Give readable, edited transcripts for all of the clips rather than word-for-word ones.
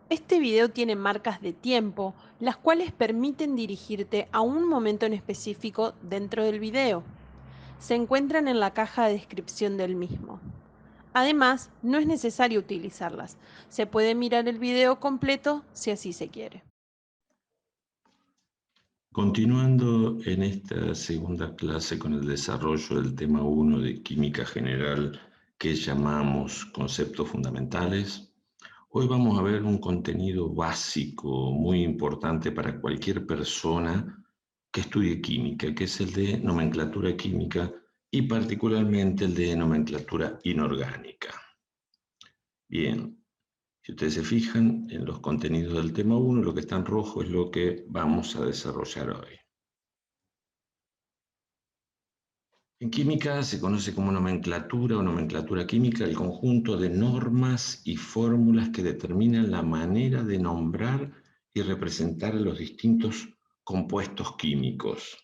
Este video tiene marcas de tiempo, las cuales permiten dirigirte a un momento en específico dentro del video. Se encuentran en la caja de descripción del mismo. Además, no es necesario utilizarlas. Se puede mirar el video completo si así se quiere. Continuando en esta segunda clase con el desarrollo del tema 1 de Química General que llamamos Conceptos Fundamentales, hoy vamos a ver un contenido básico muy importante para cualquier persona que estudie química, que es el de nomenclatura química y particularmente el de nomenclatura inorgánica. Bien, si ustedes se fijan en los contenidos del tema 1, lo que está en rojo es lo que vamos a desarrollar hoy. En química se conoce como nomenclatura o nomenclatura química el conjunto de normas y fórmulas que determinan la manera de nombrar y representar los distintos compuestos químicos.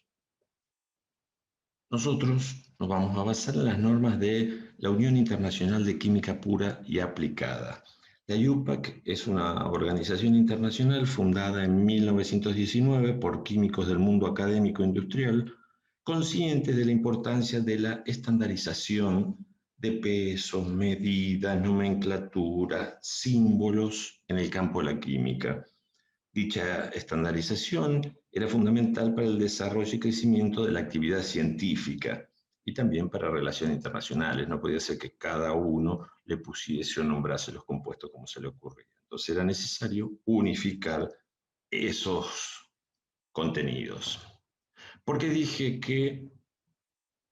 Nosotros nos vamos a basar en las normas de la Unión Internacional de Química Pura y Aplicada. La IUPAC es una organización internacional fundada en 1919 por químicos del mundo académico e industrial, conscientes de la importancia de la estandarización de pesos, medidas, nomenclatura, símbolos en el campo de la química. Dicha estandarización era fundamental para el desarrollo y crecimiento de la actividad científica y también para relaciones internacionales. No podía ser que cada uno le pusiese o nombrase los compuestos como se le ocurría. Entonces era necesario unificar esos contenidos. ¿Por qué dije que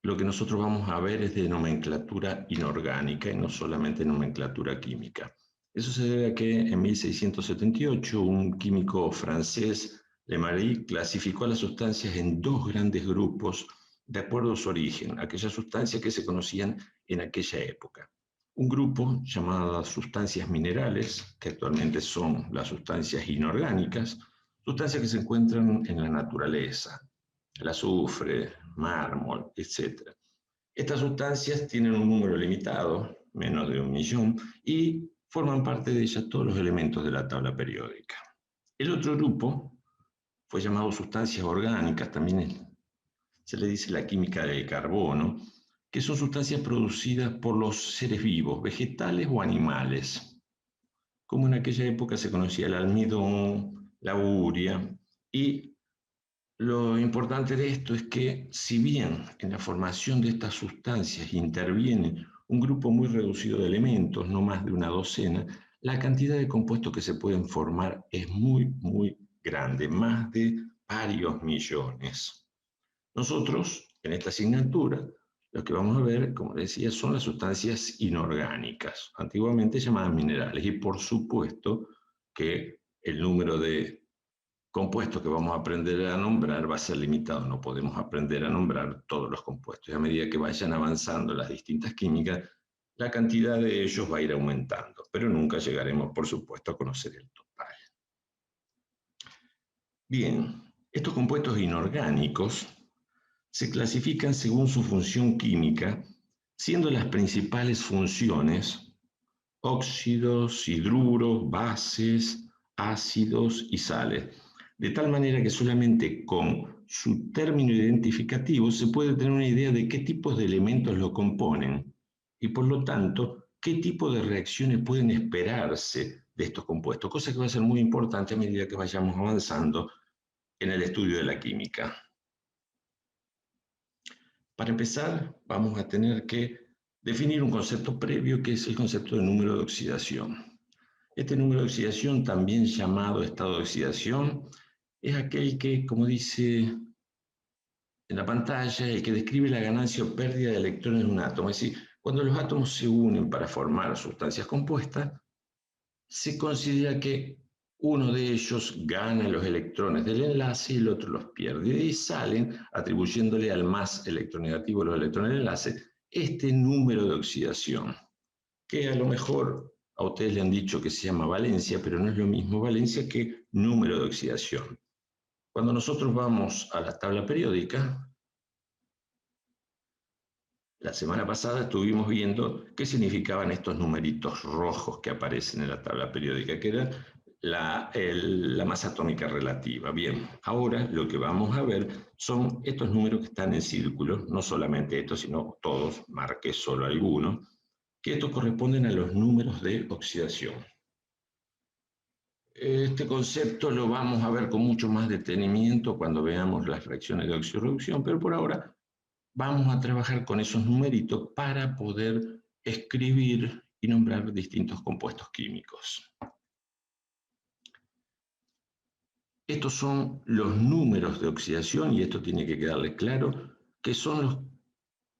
lo que nosotros vamos a ver es de nomenclatura inorgánica y no solamente nomenclatura química? Eso se debe a que en 1678 un químico francés, Lemery, clasificó a las sustancias en dos grandes grupos de acuerdo a su origen, aquellas sustancias que se conocían en aquella época. Un grupo llamado sustancias minerales, que actualmente son las sustancias inorgánicas, sustancias que se encuentran en la naturaleza, el azufre, mármol, etc. Estas sustancias tienen un número limitado, menos de 1.000.000, y forman parte de ellas todos los elementos de la tabla periódica. El otro grupo fue llamado sustancias orgánicas, también se le dice la química del carbono, que son sustancias producidas por los seres vivos, vegetales o animales. Como en aquella época se conocía el almidón, la urea, y lo importante de esto es que, si bien en la formación de estas sustancias interviene un grupo muy reducido de elementos, no más de una docena, la cantidad de compuestos que se pueden formar es muy, muy grande, más de varios millones. Nosotros, en esta asignatura, lo que vamos a ver, como decía, son las sustancias inorgánicas, antiguamente llamadas minerales, y por supuesto que el número de compuestos que vamos a aprender a nombrar va a ser limitado, no podemos aprender a nombrar todos los compuestos. Y a medida que vayan avanzando las distintas químicas, la cantidad de ellos va a ir aumentando, pero nunca llegaremos, por supuesto, a conocer el total. Bien, estos compuestos inorgánicos se clasifican según su función química, siendo las principales funciones óxidos, hidruros, bases, ácidos y sales, de tal manera que solamente con su término identificativo se puede tener una idea de qué tipos de elementos lo componen y por lo tanto qué tipo de reacciones pueden esperarse de estos compuestos, cosa que va a ser muy importante a medida que vayamos avanzando en el estudio de la química. Para empezar, vamos a tener que definir un concepto previo que es el concepto de número de oxidación. Este número de oxidación, también llamado estado de oxidación, es aquel que, como dice en la pantalla, el que describe la ganancia o pérdida de electrones de un átomo. Es decir, cuando los átomos se unen para formar sustancias compuestas, se considera que uno de ellos gana los electrones del enlace y el otro los pierde. Y de ahí salen, atribuyéndole al más electronegativo los electrones del enlace, este número de oxidación, que a lo mejor a ustedes le han dicho que se llama valencia, pero no es lo mismo valencia que número de oxidación. Cuando nosotros vamos a la tabla periódica, la semana pasada estuvimos viendo qué significaban estos numeritos rojos que aparecen en la tabla periódica, que eran la masa atómica relativa. Bien, ahora lo que vamos a ver son estos números que están en círculos, no solamente estos, sino todos, marqué solo algunos, que estos corresponden a los números de oxidación. Este concepto lo vamos a ver con mucho más detenimiento cuando veamos las reacciones de oxirreducción, pero por ahora vamos a trabajar con esos numeritos para poder escribir y nombrar distintos compuestos químicos. Estos son los números de oxidación, y esto tiene que quedarles claro, que son los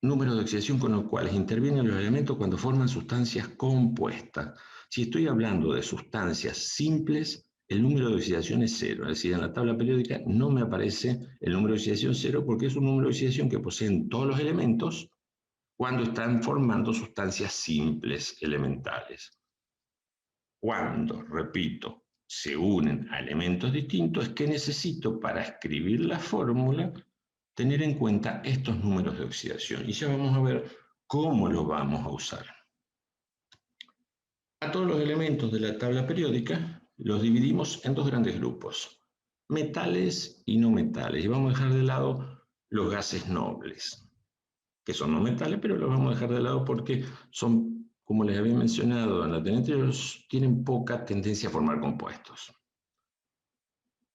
números de oxidación con los cuales intervienen los elementos cuando forman sustancias compuestas. Si estoy hablando de sustancias simples, el número de oxidación es cero, es decir, en la tabla periódica no me aparece el número de oxidación cero porque es un número de oxidación que poseen todos los elementos cuando están formando sustancias simples elementales. Cuando, repito, se unen a elementos distintos, es que necesito para escribir la fórmula tener en cuenta estos números de oxidación. Y ya vamos a ver cómo los vamos a usar. A todos los elementos de la tabla periódica los dividimos en dos grandes grupos, metales y no metales. Y vamos a dejar de lado los gases nobles, que son no metales, pero los vamos a dejar de lado porque son, como les había mencionado en la anterior, tienen poca tendencia a formar compuestos.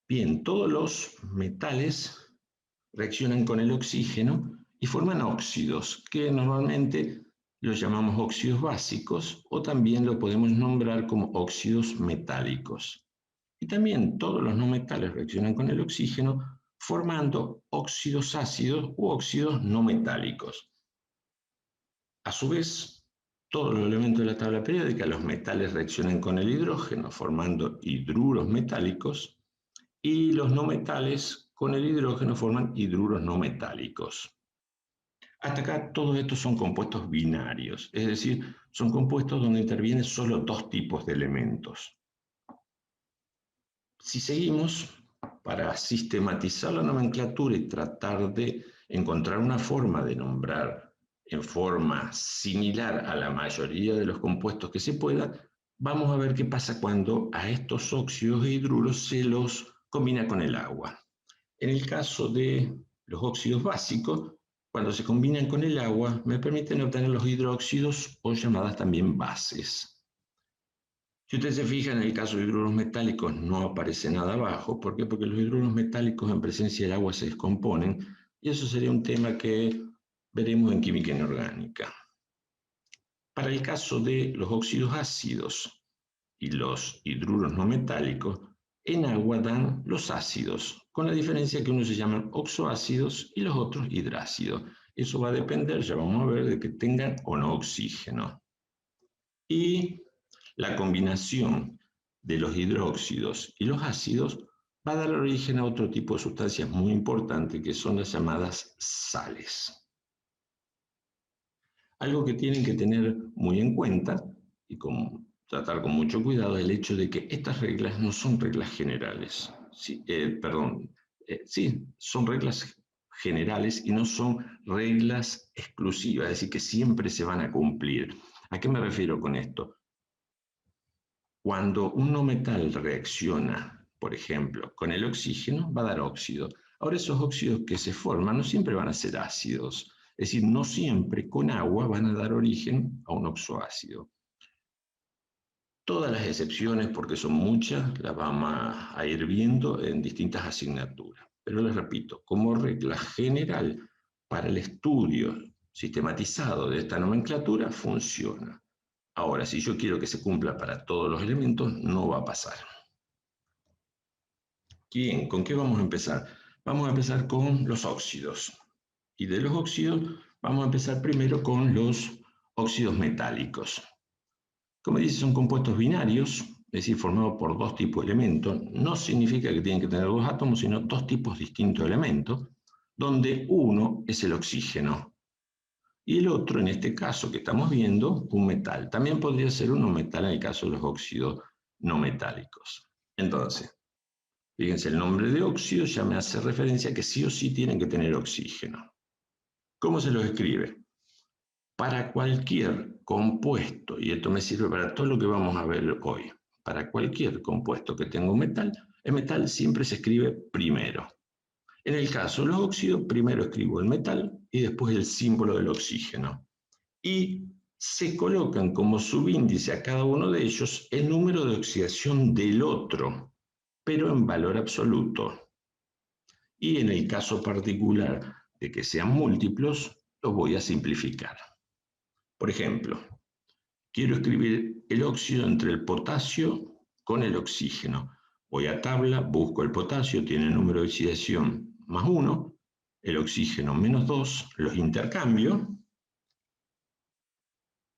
Bien, todos los metales reaccionan con el oxígeno y forman óxidos, que normalmente los llamamos óxidos básicos o también lo podemos nombrar como óxidos metálicos. Y también todos los no metales reaccionan con el oxígeno formando óxidos ácidos u óxidos no metálicos. A su vez, todos los elementos de la tabla periódica, los metales reaccionan con el hidrógeno formando hidruros metálicos y los no metales con el hidrógeno forman hidruros no metálicos. Hasta acá todos estos son compuestos binarios, es decir, son compuestos donde intervienen solo dos tipos de elementos. Si seguimos, para sistematizar la nomenclatura y tratar de encontrar una forma de nombrar en forma similar a la mayoría de los compuestos que se pueda, vamos a ver qué pasa cuando a estos óxidos e hidruros se los combina con el agua. En el caso de los óxidos básicos, cuando se combinan con el agua, me permiten obtener los hidróxidos o llamadas también bases. Si ustedes se fijan, en el caso de hidruros metálicos no aparece nada abajo. ¿Por qué? Porque los hidruros metálicos en presencia del agua se descomponen, y eso sería un tema que veremos en química inorgánica. Para el caso de los óxidos ácidos y los hidruros no metálicos, en agua dan los ácidos, con la diferencia que unos se llaman oxoácidos y los otros hidrácidos. Eso va a depender, ya vamos a ver, de que tengan o no oxígeno. Y la combinación de los hidróxidos y los ácidos va a dar origen a otro tipo de sustancias muy importantes, que son las llamadas sales. Algo que tienen que tener muy en cuenta y tratar con mucho cuidado es el hecho de que estas reglas no son reglas generales. Sí, son reglas generales y no son reglas exclusivas, es decir, que siempre se van a cumplir. ¿A qué me refiero con esto? Cuando un no metal reacciona, por ejemplo, con el oxígeno, va a dar óxido. Ahora, esos óxidos que se forman no siempre van a ser ácidos. Es decir, no siempre con agua van a dar origen a un oxoácido. Todas las excepciones, porque son muchas, las vamos a ir viendo en distintas asignaturas. Pero les repito, como regla general, para el estudio sistematizado de esta nomenclatura, funciona. Ahora, si yo quiero que se cumpla para todos los elementos, no va a pasar. Bien, ¿con qué vamos a empezar? Vamos a empezar con los óxidos. Y de los óxidos, vamos a empezar primero con los óxidos metálicos. Como dice, son compuestos binarios, es decir, formados por dos tipos de elementos. No significa que tienen que tener dos átomos, sino dos tipos distintos de elementos, donde uno es el oxígeno. Y el otro, en este caso que estamos viendo, un metal. También podría ser un no metal en el caso de los óxidos no metálicos. Entonces, fíjense, el nombre de óxido ya me hace referencia a que sí o sí tienen que tener oxígeno. ¿Cómo se los escribe? Para cualquier compuesto, y esto me sirve para todo lo que vamos a ver hoy, para cualquier compuesto que tenga un metal, el metal siempre se escribe primero. En el caso de los óxidos, primero escribo el metal y después el símbolo del oxígeno. Y se colocan como subíndice a cada uno de ellos el número de oxidación del otro, pero en valor absoluto. Y en el caso particular de que sean múltiplos, los voy a simplificar. Por ejemplo, quiero escribir el óxido entre el potasio con el oxígeno. Voy a tabla, busco el potasio, tiene número de oxidación más 1, el oxígeno menos 2, los intercambio.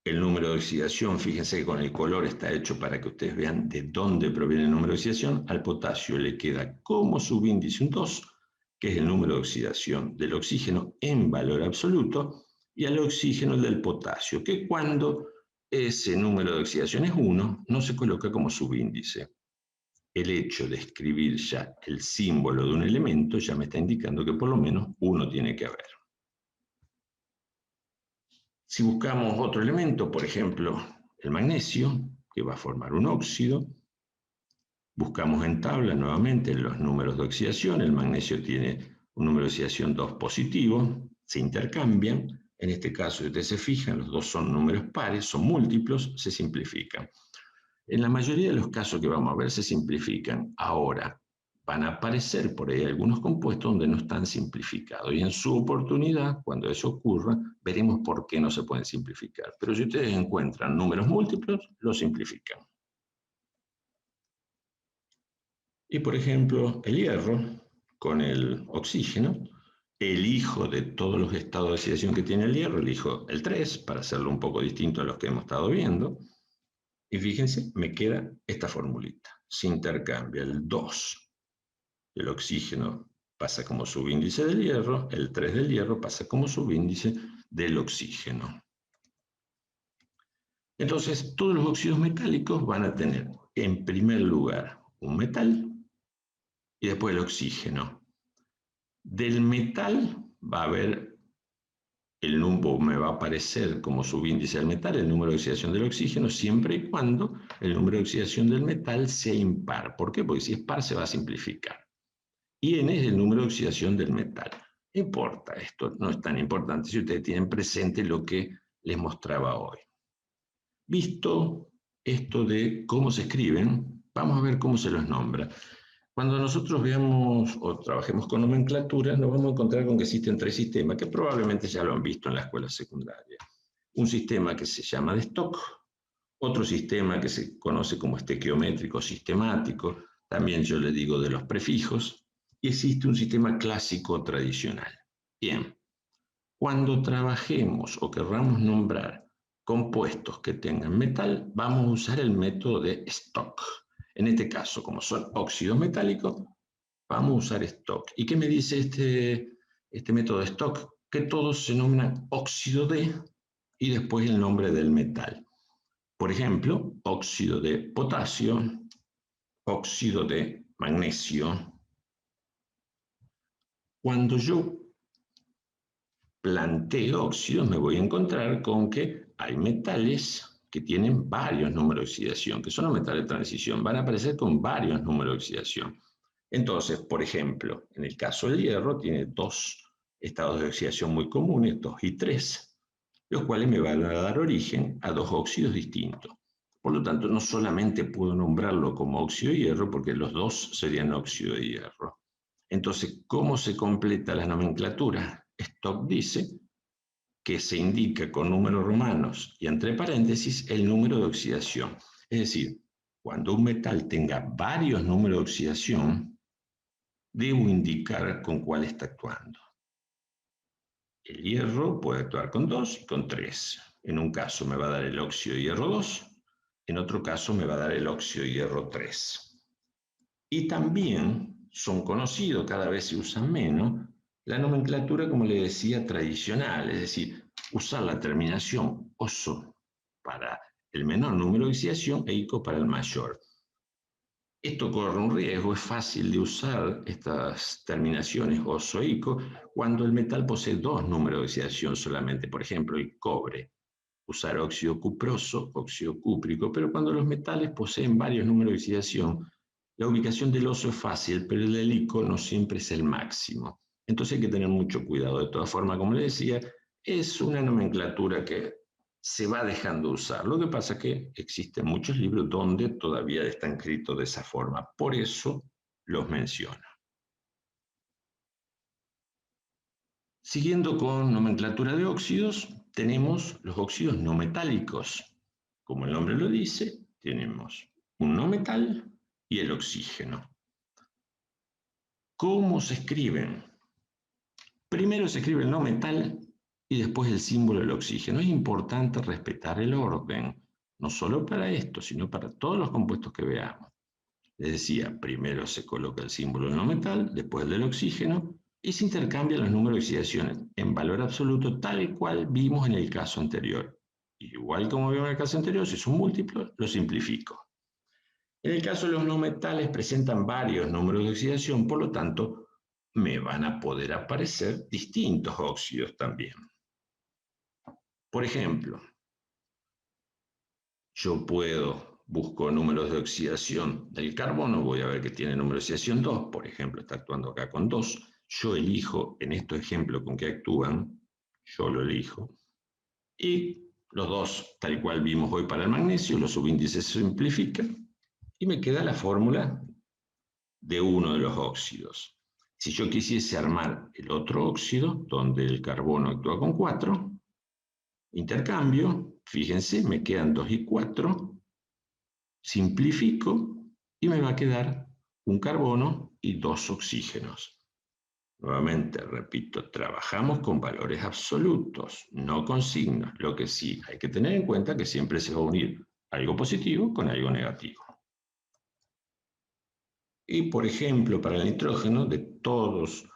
El número de oxidación, fíjense que con el color está hecho para que ustedes vean de dónde proviene el número de oxidación. Al potasio le queda como subíndice un 2, que es el número de oxidación del oxígeno en valor absoluto, y al oxígeno el del potasio, que cuando ese número de oxidación es 1, no se coloca como subíndice. El hecho de escribir ya el símbolo de un elemento ya me está indicando que por lo menos uno tiene que haber. Si buscamos otro elemento, por ejemplo, el magnesio, que va a formar un óxido, buscamos en tabla nuevamente los números de oxidación. El magnesio tiene un número de oxidación 2 positivo, se intercambian. En este caso, si ustedes se fijan, los dos son números pares, son múltiplos, se simplifican. En la mayoría de los casos que vamos a ver se simplifican. Ahora, van a aparecer por ahí algunos compuestos donde no están simplificados. Y en su oportunidad, cuando eso ocurra, veremos por qué no se pueden simplificar. Pero si ustedes encuentran números múltiplos, los simplifican. Y por ejemplo, el hierro con el oxígeno, elijo de todos los estados de oxidación que tiene el hierro, elijo el 3 para hacerlo un poco distinto a los que hemos estado viendo. Y fíjense, me queda esta formulita. Se intercambia el 2. El oxígeno pasa como subíndice del hierro, el 3 del hierro pasa como subíndice del oxígeno. Entonces, todos los óxidos metálicos van a tener, en primer lugar, un metal y después el oxígeno. Del metal va a haber, el número me va a aparecer como subíndice del metal, el número de oxidación del oxígeno, siempre y cuando el número de oxidación del metal sea impar. ¿Por qué? Porque si es par se va a simplificar. Y N es el número de oxidación del metal. No importa, esto no es tan importante si ustedes tienen presente lo que les mostraba hoy. Visto esto de cómo se escriben, vamos a ver cómo se los nombra. Cuando nosotros veamos o trabajemos con nomenclaturas, nos vamos a encontrar con que existen 3 sistemas, que probablemente ya lo han visto en la escuela secundaria. Un sistema que se llama de stock, otro sistema que se conoce como estequiométrico sistemático, también yo le digo de los prefijos, y existe un sistema clásico tradicional. Bien, cuando trabajemos o querramos nombrar compuestos que tengan metal, vamos a usar el método de stock. En este caso, como son óxidos metálicos, vamos a usar stock. ¿Y qué me dice este método de stock? Que todos se nombran óxido de y después el nombre del metal. Por ejemplo, óxido de potasio, óxido de magnesio. Cuando yo planteo óxidos, me voy a encontrar con que hay metales que tienen varios números de oxidación, que son los metales de transición, van a aparecer con varios números de oxidación. Entonces, por ejemplo, en el caso del hierro, tiene 2 estados de oxidación muy comunes, 2 y 3, los cuales me van a dar origen a 2 óxidos distintos. Por lo tanto, no solamente puedo nombrarlo como óxido de hierro, porque los 2 serían óxido de hierro. Entonces, ¿cómo se completa la nomenclatura? Stock dice que se indica con números romanos y entre paréntesis el número de oxidación. Es decir, cuando un metal tenga varios números de oxidación, debo indicar con cuál está actuando. El hierro puede actuar con 2 y con 3. En un caso me va a dar el óxido de hierro 2, en otro caso me va a dar el óxido de hierro 3. Y también son conocidos, cada vez se usan menos, la nomenclatura, como le decía, tradicional, es decir, usar la terminación oso para el menor número de oxidación e ico para el mayor. Esto corre un riesgo, es fácil de usar estas terminaciones oso e ico cuando el metal posee 2 números de oxidación solamente, por ejemplo, el cobre. usar óxido cuproso, óxido cúprico, pero cuando los metales poseen varios números de oxidación, la ubicación del oso es fácil, pero el del ICO no siempre es el máximo. Entonces hay que tener mucho cuidado. De todas formas, como les decía, es una nomenclatura que se va dejando usar. Lo que pasa es que existen muchos libros donde todavía están escritos de esa forma. Por eso los menciono. Siguiendo con nomenclatura de óxidos, tenemos los óxidos no metálicos. Como el nombre lo dice, tenemos un no metal y el oxígeno. ¿Cómo se escriben? Primero se escribe el no metal y después el símbolo del oxígeno. Es importante respetar el orden, no solo para esto, sino para todos los compuestos que veamos. Les decía, primero se coloca el símbolo del no metal, después el del oxígeno, y se intercambian los números de oxidaciones en valor absoluto, tal cual vimos en el caso anterior. Igual como vimos en el caso anterior, si son múltiplos, lo simplifico. En el caso de los no metales presentan varios números de oxidación, por lo tanto, me van a poder aparecer distintos óxidos también. Por ejemplo, yo busco números de oxidación del carbono, voy a ver que tiene número de oxidación 2, por ejemplo, está actuando acá con 2. Yo elijo en estos ejemplos con qué actúan, yo lo elijo. Y los dos, tal cual vimos hoy para el magnesio, los subíndices se simplifican y me queda la fórmula de uno de los óxidos. Si yo quisiese armar el otro óxido, donde el carbono actúa con 4, intercambio, fíjense, me quedan 2 y 4, simplifico y me va a quedar un carbono y 2 oxígenos. Nuevamente, repito, trabajamos con valores absolutos, no con signos. Lo que sí hay que tener en cuenta que siempre se va a unir algo positivo con algo negativo. Y, por ejemplo, para el nitrógeno, de todos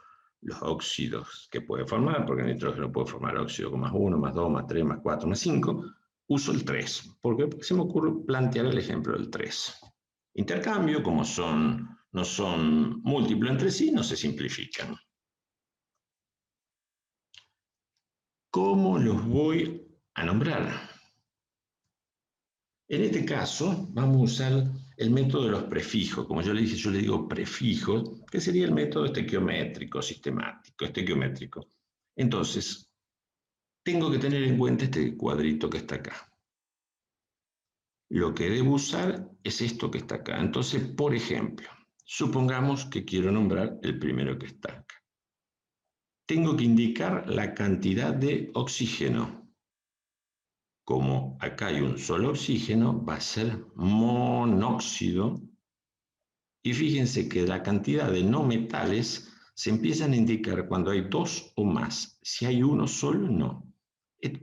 los óxidos que puede formar, porque el nitrógeno puede formar óxido con más 1, más 2, más 3, más 4, más 5, uso el 3, porque se me ocurre plantear el ejemplo del 3. Intercambio, como no son múltiplos entre sí, no se simplifican. ¿Cómo los voy a nombrar? En este caso, vamos a usar el método de los prefijos. Como yo le dije, yo le digo prefijos, que sería el método estequiométrico, sistemático, estequiométrico. Entonces, tengo que tener en cuenta este cuadrito que está acá. Lo que debo usar es esto que está acá. Entonces, por ejemplo, supongamos que quiero nombrar el primero que está acá. Tengo que indicar la cantidad de oxígeno. Como acá hay un solo oxígeno, va a ser monóxido. Y fíjense que la cantidad de no metales se empiezan a indicar cuando hay 2 o más. Si hay uno solo, no.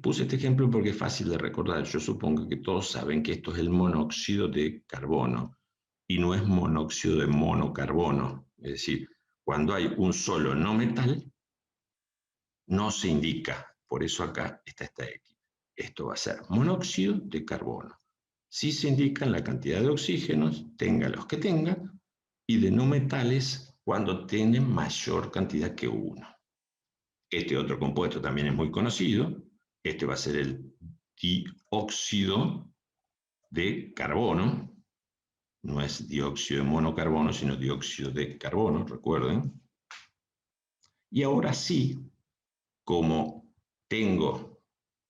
Puse este ejemplo porque es fácil de recordar. Yo supongo que todos saben que esto es el monóxido de carbono y no es monóxido de monocarbono. Es decir, cuando hay un solo no metal, no se indica. Por eso acá está esta X. Esto va a ser monóxido de carbono. Sí se indican la cantidad de oxígenos, tenga los que tenga, y de no metales cuando tienen mayor cantidad que uno. Este otro compuesto también es muy conocido. Este va a ser el dióxido de carbono. No es dióxido de monocarbono, sino dióxido de carbono, recuerden. Y ahora sí, como tengo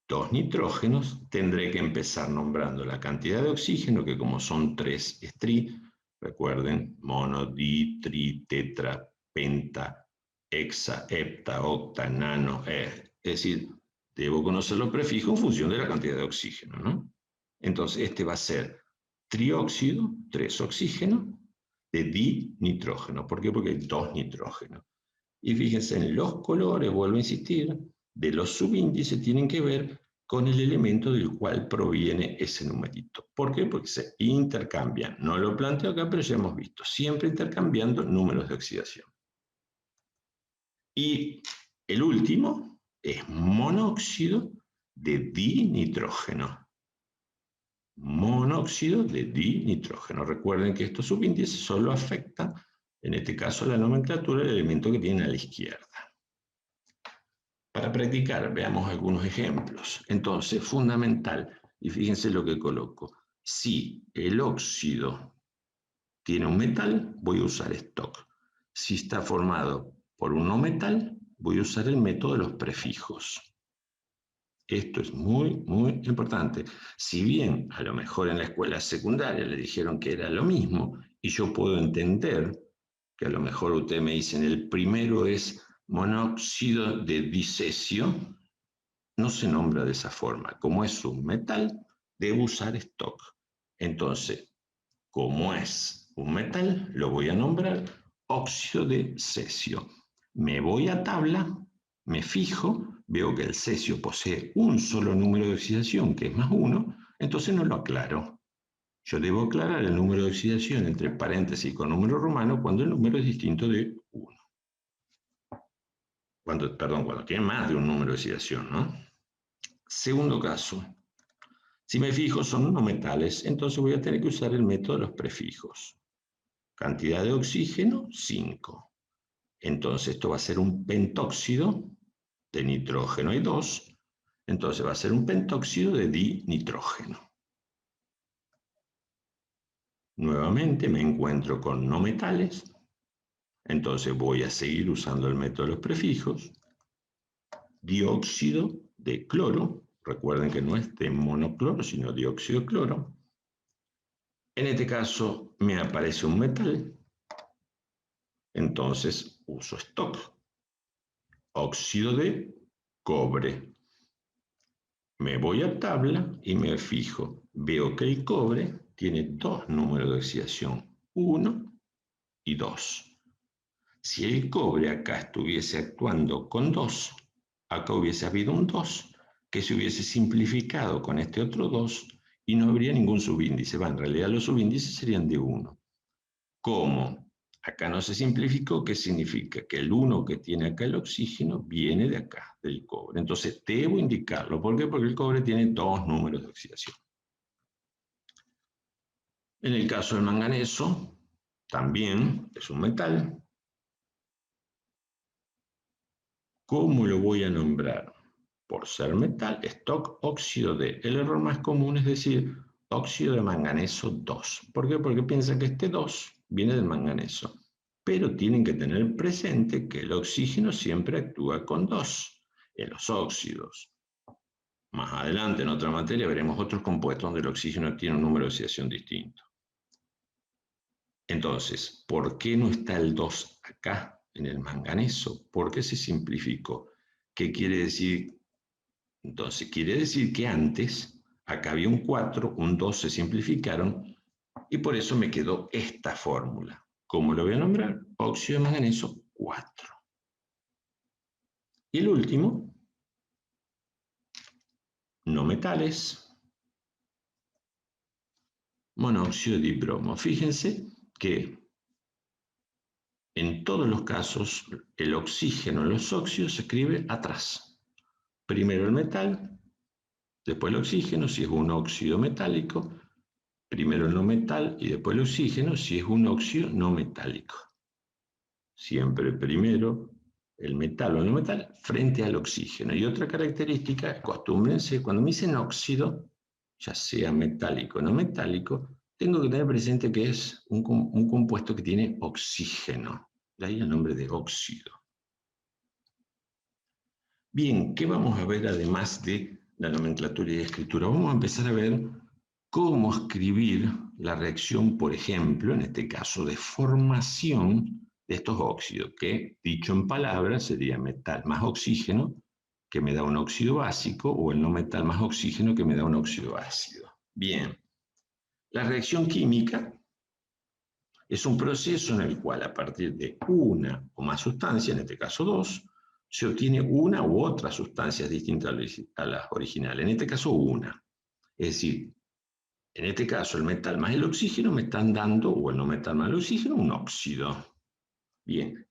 2 nitrógenos, tendré que empezar nombrando la cantidad de oxígeno, que como son 3 es tri, recuerden, mono, di, tri, tetra, penta, hexa, hepta, octa, nano, es decir, debo conocer los prefijos en función de la cantidad de oxígeno, ¿no? Entonces, este va a ser trióxido, 3 oxígenos, de dinitrógeno. ¿Por qué? Porque hay 2 nitrógenos. Y fíjense, en los colores, vuelvo a insistir, de los subíndices tienen que ver con el elemento del cual proviene ese numerito. ¿Por qué? Porque se intercambian. No lo planteo acá, pero ya hemos visto. Siempre intercambiando números de oxidación. Y el último es monóxido de dinitrógeno. Monóxido de dinitrógeno. Recuerden que estos subíndices solo afectan, en este caso la nomenclatura, el elemento que tiene a la izquierda. Para Para practicar, veamos algunos ejemplos. Entonces, fundamental, y fíjense lo que coloco. Si el óxido tiene un metal, voy a usar stock. Si está formado por un no metal, voy a usar el método de los prefijos. Esto es muy, muy importante. Si bien a lo mejor en la escuela secundaria le dijeron que era lo mismo, y yo puedo entender que a lo mejor ustedes me dicen el primero es monóxido de dicecio, no se nombra de esa forma. Como es un metal, debo usar stock. Entonces, como es un metal, lo voy a nombrar óxido de cesio. Me voy a tabla, me fijo, veo que el cesio posee un solo número de oxidación, que es +1, entonces no lo aclaro. Yo debo aclarar el número de oxidación entre paréntesis con número romano cuando el número es distinto de 1. Cuando tiene más de un número de oxidación, ¿no? Segundo caso, si me fijo son no metales, entonces voy a tener que usar el método de los prefijos. Cantidad de oxígeno, 5. Entonces esto va a ser un pentóxido de nitrógeno y 2. Entonces va a ser un pentóxido de dinitrógeno. Nuevamente me encuentro con no metales. Entonces voy a seguir usando el método de los prefijos. Dióxido de cloro. Recuerden que no es de monocloro, sino dióxido de cloro. En este caso me aparece un metal. Entonces uso stock. Óxido de cobre. Me voy a tabla y me fijo. Veo que el cobre tiene dos números de oxidación, 1 y 2. Si el cobre acá estuviese actuando con 2, acá hubiese habido un 2 que se hubiese simplificado con este otro 2 y no habría ningún subíndice. En realidad los subíndices serían de 1. ¿Cómo? Acá no se simplificó, ¿qué significa? Que el 1 que tiene acá el oxígeno viene de acá, del cobre. Entonces debo indicarlo. ¿Por qué? Porque el cobre tiene dos números de oxidación. En el caso del manganeso, también es un metal. ¿Cómo lo voy a nombrar? Por ser metal, stock óxido de. El error más común es decir óxido de manganeso 2. ¿Por qué? Porque piensan que este 2 viene del manganeso. Pero tienen que tener presente que el oxígeno siempre actúa con 2 en los óxidos. Más adelante, en otra materia, veremos otros compuestos donde el oxígeno tiene un número de oxidación distinto. Entonces, ¿por qué no está el 2 acá en el manganeso? ¿Por qué se simplificó? ¿Qué quiere decir? Entonces, quiere decir que antes acá había un 4, un 2 se simplificaron y por eso me quedó esta fórmula. ¿Cómo lo voy a nombrar? Óxido de manganeso 4. Y el último, no metales, monóxido de dibromo. Fíjense que en todos los casos el oxígeno en los óxidos se escribe atrás. Primero el metal, después el oxígeno, si es un óxido metálico, primero el no metal y después el oxígeno, si es un óxido no metálico. Siempre primero el metal o el no metal frente al oxígeno. Y otra característica, acostúmbrense, cuando me dicen óxido, ya sea metálico o no metálico, tengo que tener presente que es un compuesto que tiene oxígeno. De ahí el nombre de óxido. Bien, ¿qué vamos a ver además de la nomenclatura y escritura? Vamos a empezar a ver cómo escribir la reacción, por ejemplo, en este caso de formación de estos óxidos, que dicho en palabras sería metal más oxígeno, que me da un óxido básico, o el no metal más oxígeno, que me da un óxido ácido. Bien, la reacción química es un proceso en el cual a partir de una o más sustancias, en este caso dos, se obtiene una u otra sustancia distinta a las originales, en este caso una. Es decir, en este caso el metal más el oxígeno me están dando, o el no metal más el oxígeno, un óxido. Bien,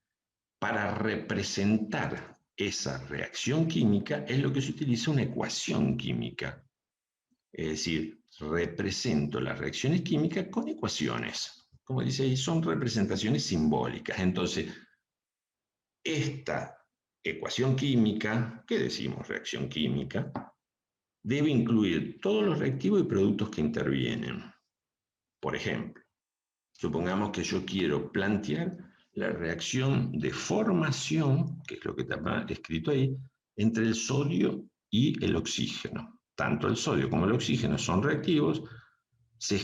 para representar esa reacción química es lo que se utiliza una ecuación química. Es decir, represento las reacciones químicas con ecuaciones. Como dice ahí, son representaciones simbólicas. Entonces, esta ecuación química, ¿qué decimos? Reacción química, debe incluir todos los reactivos y productos que intervienen. Por ejemplo, supongamos que yo quiero plantear la reacción de formación, que es lo que está escrito ahí, entre el sodio y el oxígeno. Tanto el sodio como el oxígeno son reactivos, se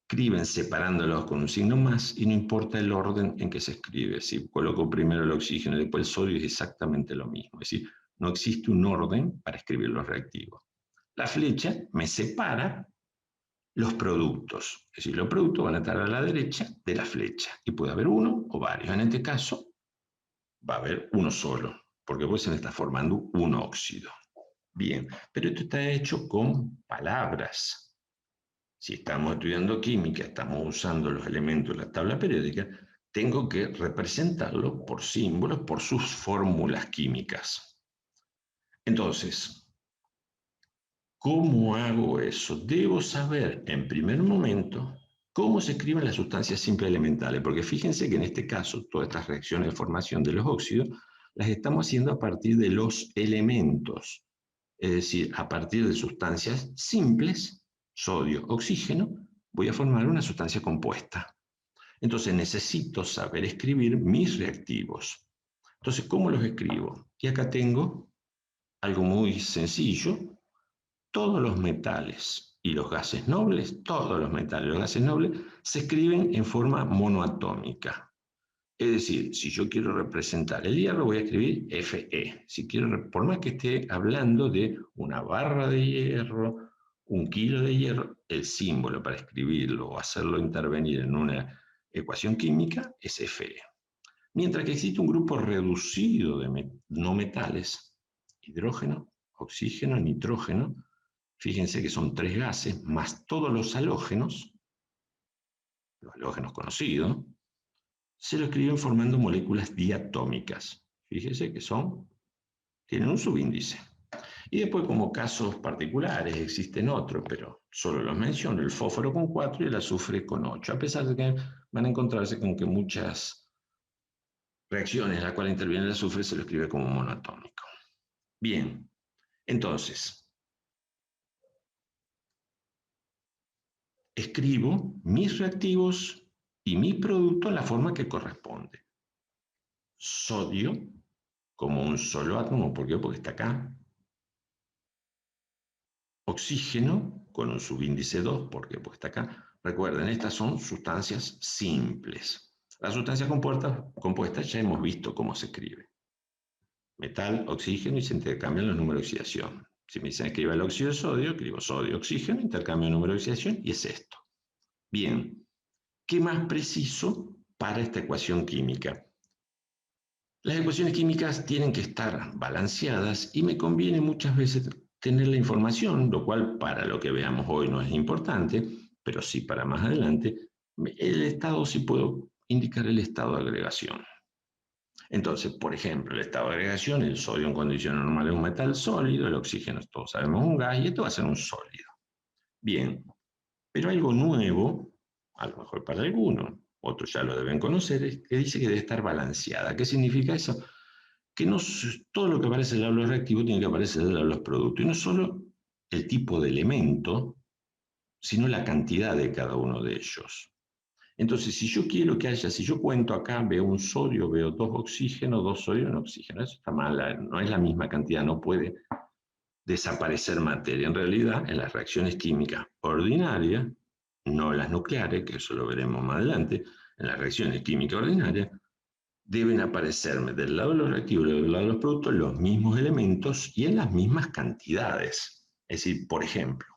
escriben separándolos con un signo más y no importa el orden en que se escribe. Si coloco primero el oxígeno y después el sodio es exactamente lo mismo. Es decir, no existe un orden para escribir los reactivos. La flecha me separa los productos. Es decir, los productos van a estar a la derecha de la flecha y puede haber uno o varios. En este caso va a haber uno solo, porque pues se me está formando un óxido. Bien, pero esto está hecho con palabras. Si estamos estudiando química, estamos usando los elementos de la tabla periódica, tengo que representarlos por símbolos, por sus fórmulas químicas. Entonces, ¿cómo hago eso? Debo saber en primer momento cómo se escriben las sustancias simples elementales, porque fíjense que en este caso todas estas reacciones de formación de los óxidos las estamos haciendo a partir de los elementos, es decir, a partir de sustancias simples, sodio, oxígeno, voy a formar una sustancia compuesta. Entonces necesito saber escribir mis reactivos. Entonces, ¿cómo los escribo? Y acá tengo algo muy sencillo. Todos los metales y los gases nobles, todos los metales y los gases nobles, se escriben en forma monoatómica. Es decir, si yo quiero representar el hierro, voy a escribir Fe. Si quiero, por más que esté hablando de una barra de hierro, un kilo de hierro, el símbolo para escribirlo o hacerlo intervenir en una ecuación química es Fe. Mientras que existe un grupo reducido de no metales, hidrógeno, oxígeno, nitrógeno. Fíjense que son 3 gases, más todos los halógenos conocidos, se lo escriben formando moléculas diatómicas. Fíjense que tienen un subíndice. Y después, como casos particulares, existen otros, pero solo los menciono, el fósforo con 4 y el azufre con 8, a pesar de que van a encontrarse con que muchas reacciones en las cuales interviene el azufre se lo escribe como monoatómico. Bien, entonces, escribo mis reactivos y mi producto en la forma que corresponde. Sodio como un solo átomo, ¿por qué? Porque está acá. Oxígeno con un subíndice 2, ¿por qué? Porque está acá. Recuerden, estas son sustancias simples. Las sustancias compuestas ya hemos visto cómo se escribe. Metal, oxígeno y se intercambian los números de oxidación. Si me dicen escriba el óxido de sodio, escribo sodio, oxígeno, intercambio el número de oxidación y es esto. Bien, ¿qué más preciso para esta ecuación química? Las ecuaciones químicas tienen que estar balanceadas y me conviene muchas veces tener la información, lo cual para lo que veamos hoy no es importante, pero sí para más adelante, el estado sí puedo indicar el estado de agregación. Entonces, por ejemplo, el estado de agregación, el sodio en condiciones normales es un metal sólido, el oxígeno todos sabemos un gas y esto va a ser un sólido. Bien, pero algo nuevo, a lo mejor para algunos, otros ya lo deben conocer, es que dice que debe estar balanceada. ¿Qué significa eso? Que no todo lo que aparece en el hablo reactivo tiene que aparecer en el hablo producto. Y no solo el tipo de elemento, sino la cantidad de cada uno de ellos. Entonces, si yo quiero que haya, si yo cuento acá, veo un sodio, veo 2 oxígenos, 2 sodio, 1 oxígeno. Eso está mal, no es la misma cantidad, no puede desaparecer materia. En realidad, en las reacciones químicas ordinarias, no las nucleares, que eso lo veremos más adelante, en las reacciones químicas ordinarias, deben aparecerme del lado de los reactivos y del lado de los productos los mismos elementos y en las mismas cantidades. Es decir, por ejemplo,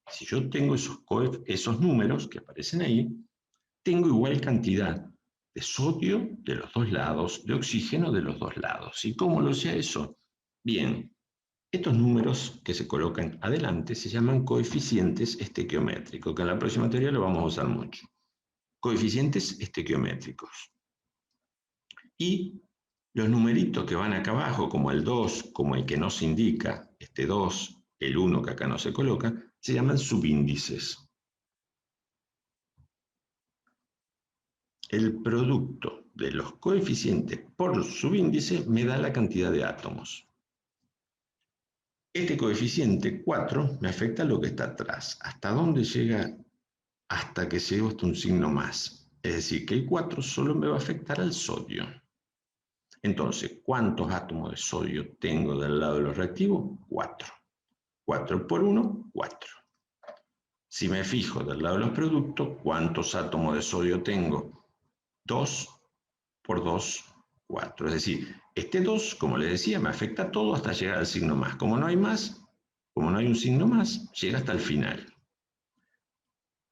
si yo tengo esos números que aparecen ahí, tengo igual cantidad de sodio de los dos lados, de oxígeno de los dos lados. ¿Y cómo lo sé eso? Bien, estos números que se colocan adelante se llaman coeficientes estequiométricos, que en la próxima teoría lo vamos a usar mucho. Coeficientes estequiométricos. Y los numeritos que van acá abajo, como el 2, como el que no se indica, este 2, el 1 que acá no se coloca, se llaman subíndices. el producto de los coeficientes por subíndice me da la cantidad de átomos. Este coeficiente 4 me afecta lo que está atrás. ¿Hasta dónde llega? Hasta que llego hasta un signo más. Es decir, que el 4 solo me va a afectar al sodio. Entonces, ¿cuántos átomos de sodio tengo del lado de los reactivos? 4. 4 por 1, 4. Si me fijo del lado de los productos, ¿cuántos átomos de sodio tengo? 2 por 2, 4. Es decir, este 2, como les decía, me afecta a todo hasta llegar al signo más. Como no hay más, como no hay un signo más, llega hasta el final.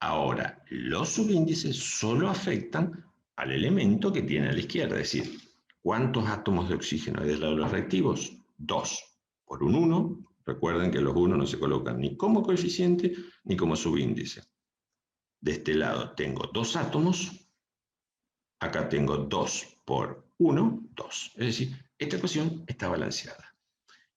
Ahora, los subíndices solo afectan al elemento que tiene a la izquierda, es decir, ¿cuántos átomos de oxígeno hay del lado de los reactivos? 2 por un 1. Recuerden que los 1 no se colocan ni como coeficiente ni como subíndice. De este lado tengo 2 átomos, acá tengo 2 por 1, 2. Es decir, esta ecuación está balanceada.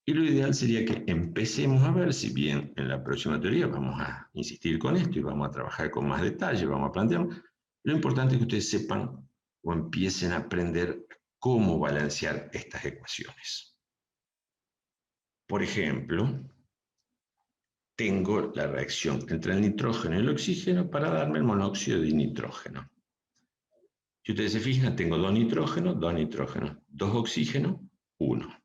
Y lo ideal sería que empecemos a ver, si bien en la próxima teoría vamos a insistir con esto y vamos a trabajar con más detalle, vamos a plantear, lo importante es que ustedes sepan o empiecen a aprender cómo balancear estas ecuaciones. Por ejemplo, tengo la reacción entre el nitrógeno y el oxígeno para darme el monóxido de nitrógeno. Si ustedes se fijan, tengo 2 nitrógenos, 2 oxígenos, 1.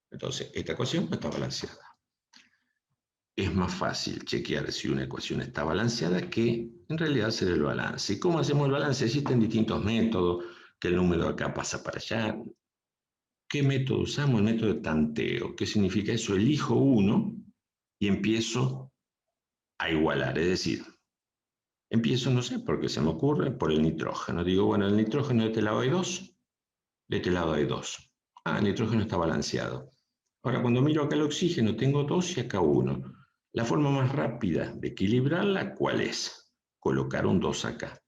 Entonces, esta ecuación no está balanceada. Es más fácil chequear si una ecuación está balanceada que en realidad hacer el balance. ¿Y cómo hacemos el balance? Existen distintos métodos, que el número acá pasa para allá. ¿Qué método usamos? El método de tanteo. ¿Qué significa eso? Elijo uno y empiezo a igualar. Es decir, empiezo, no sé, porque se me ocurre, por el nitrógeno. Digo, bueno, el nitrógeno de este lado hay 2, de este lado hay 2. Ah, el nitrógeno está balanceado. Ahora, cuando miro acá el oxígeno, tengo 2 y acá 1. La forma más rápida de equilibrarla, ¿cuál es? Colocar un 2 acá.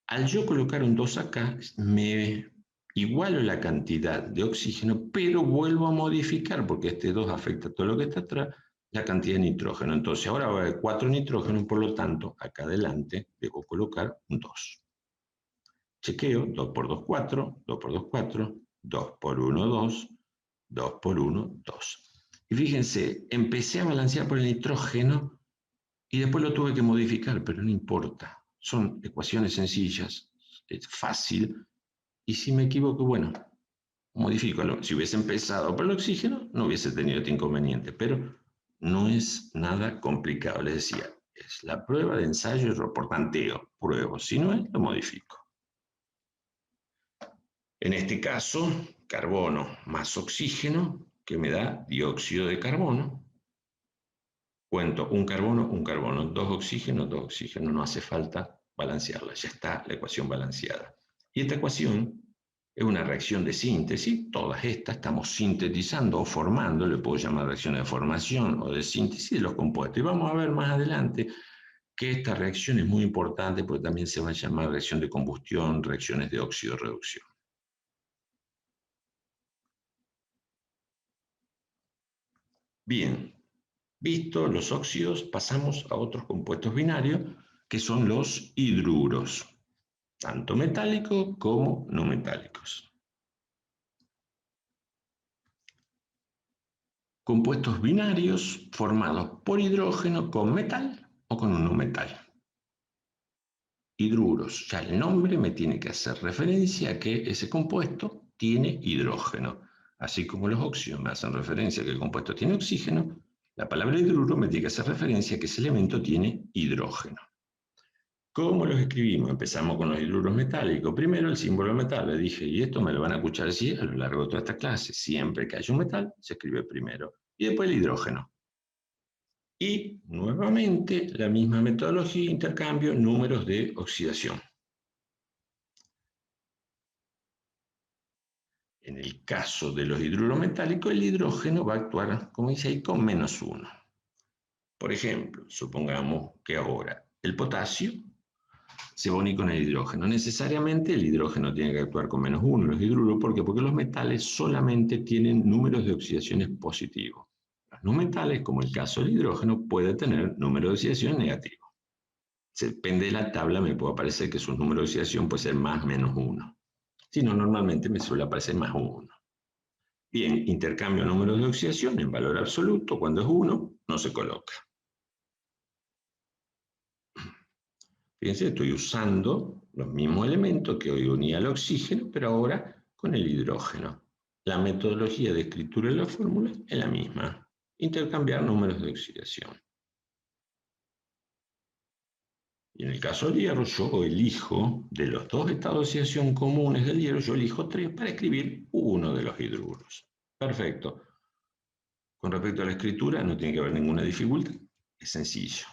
Al yo colocar un 2 acá, me igualo la cantidad de oxígeno, pero vuelvo a modificar, porque este 2 afecta a todo lo que está atrás, la cantidad de nitrógeno. Entonces ahora va a haber 4 nitrógenos, por lo tanto, acá adelante debo colocar un 2. Chequeo, 2 por 2, 4, 2 por 2, 4, 2 por 1, 2, 2 por 1, 2. Y fíjense, empecé a balancear por el nitrógeno y después lo tuve que modificar, pero no importa. Son ecuaciones sencillas, es fácil. Y si me equivoco, bueno, modifico. Si hubiese empezado por el oxígeno, no hubiese tenido este inconveniente, pero no es nada complicado. Les decía, es la prueba de ensayo y error por tanteo. Pruebo, si no es, lo modifico. En este caso, carbono más oxígeno, que me da dióxido de carbono. Cuento un carbono, 2 oxígenos, no hace falta balancearla, ya está la ecuación balanceada. Y esta ecuación es una reacción de síntesis, todas estas estamos sintetizando o formando, le puedo llamar reacción de formación o de síntesis de los compuestos. Y vamos a ver más adelante que esta reacción es muy importante porque también se va a llamar reacción de combustión, reacciones de óxido-reducción. Bien, visto los óxidos, pasamos a otros compuestos binarios, que son los hidruros, tanto metálicos como no metálicos. Compuestos binarios formados por hidrógeno con metal o con un no metal. Hidruros, ya el nombre me tiene que hacer referencia a que ese compuesto tiene hidrógeno. Así como los óxidos me hacen referencia a que el compuesto tiene oxígeno, la palabra hidruro me tiene que hacer referencia a que ese elemento tiene hidrógeno. ¿Cómo los escribimos? Empezamos con los hidruros metálicos. Primero el símbolo metal. Le dije, y esto me lo van a escuchar decir a lo largo de toda esta clase. Siempre que haya un metal, se escribe primero. Y después el hidrógeno. Y nuevamente la misma metodología, intercambio, números de oxidación. En el caso de los hidruros metálicos, el hidrógeno va a actuar, como dice ahí, con -1. Por ejemplo, supongamos que ahora el potasio se va a unir con el hidrógeno. Necesariamente el hidrógeno tiene que actuar con -1, los hidruros. ¿Por qué? Porque los metales solamente tienen números de oxidaciones positivos. Los no metales, como el caso del hidrógeno, pueden tener números de oxidación negativos. depende de la tabla, me puede aparecer que su número de oxidación puede ser más menos 1. Si no, normalmente me suele aparecer más 1. Bien, intercambio números de oxidación en valor absoluto, cuando es 1, no se coloca. Fíjense, estoy usando los mismos elementos que hoy unía al oxígeno, pero ahora con el hidrógeno. La metodología de escritura de la fórmula es la misma. Intercambiar números de oxidación. Y en el caso del hierro, yo elijo, de los dos estados de oxidación comunes del hierro, yo elijo 3 para escribir uno de los hidruros. Perfecto. Con respecto a la escritura, no tiene que haber ninguna dificultad. Es sencillo.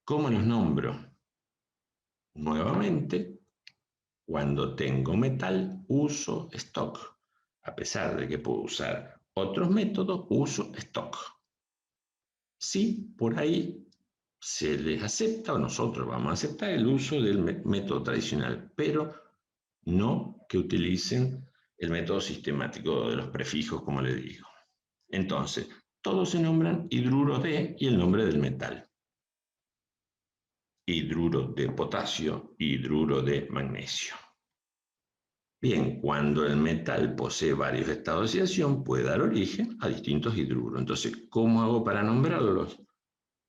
¿Cómo los nombro? Nuevamente, cuando tengo metal, uso stock. A pesar de que puedo usar otros métodos, uso stock. Sí, por ahí se les acepta, o nosotros vamos a aceptar el uso del método tradicional, pero no que utilicen el método sistemático de los prefijos, como les digo. Entonces, todos se nombran hidruro de y el nombre del metal. Hidruro de potasio, hidruro de magnesio. Bien, cuando el metal posee varios estados de oxidación, puede dar origen a distintos hidruros. Entonces, ¿cómo hago para nombrarlos?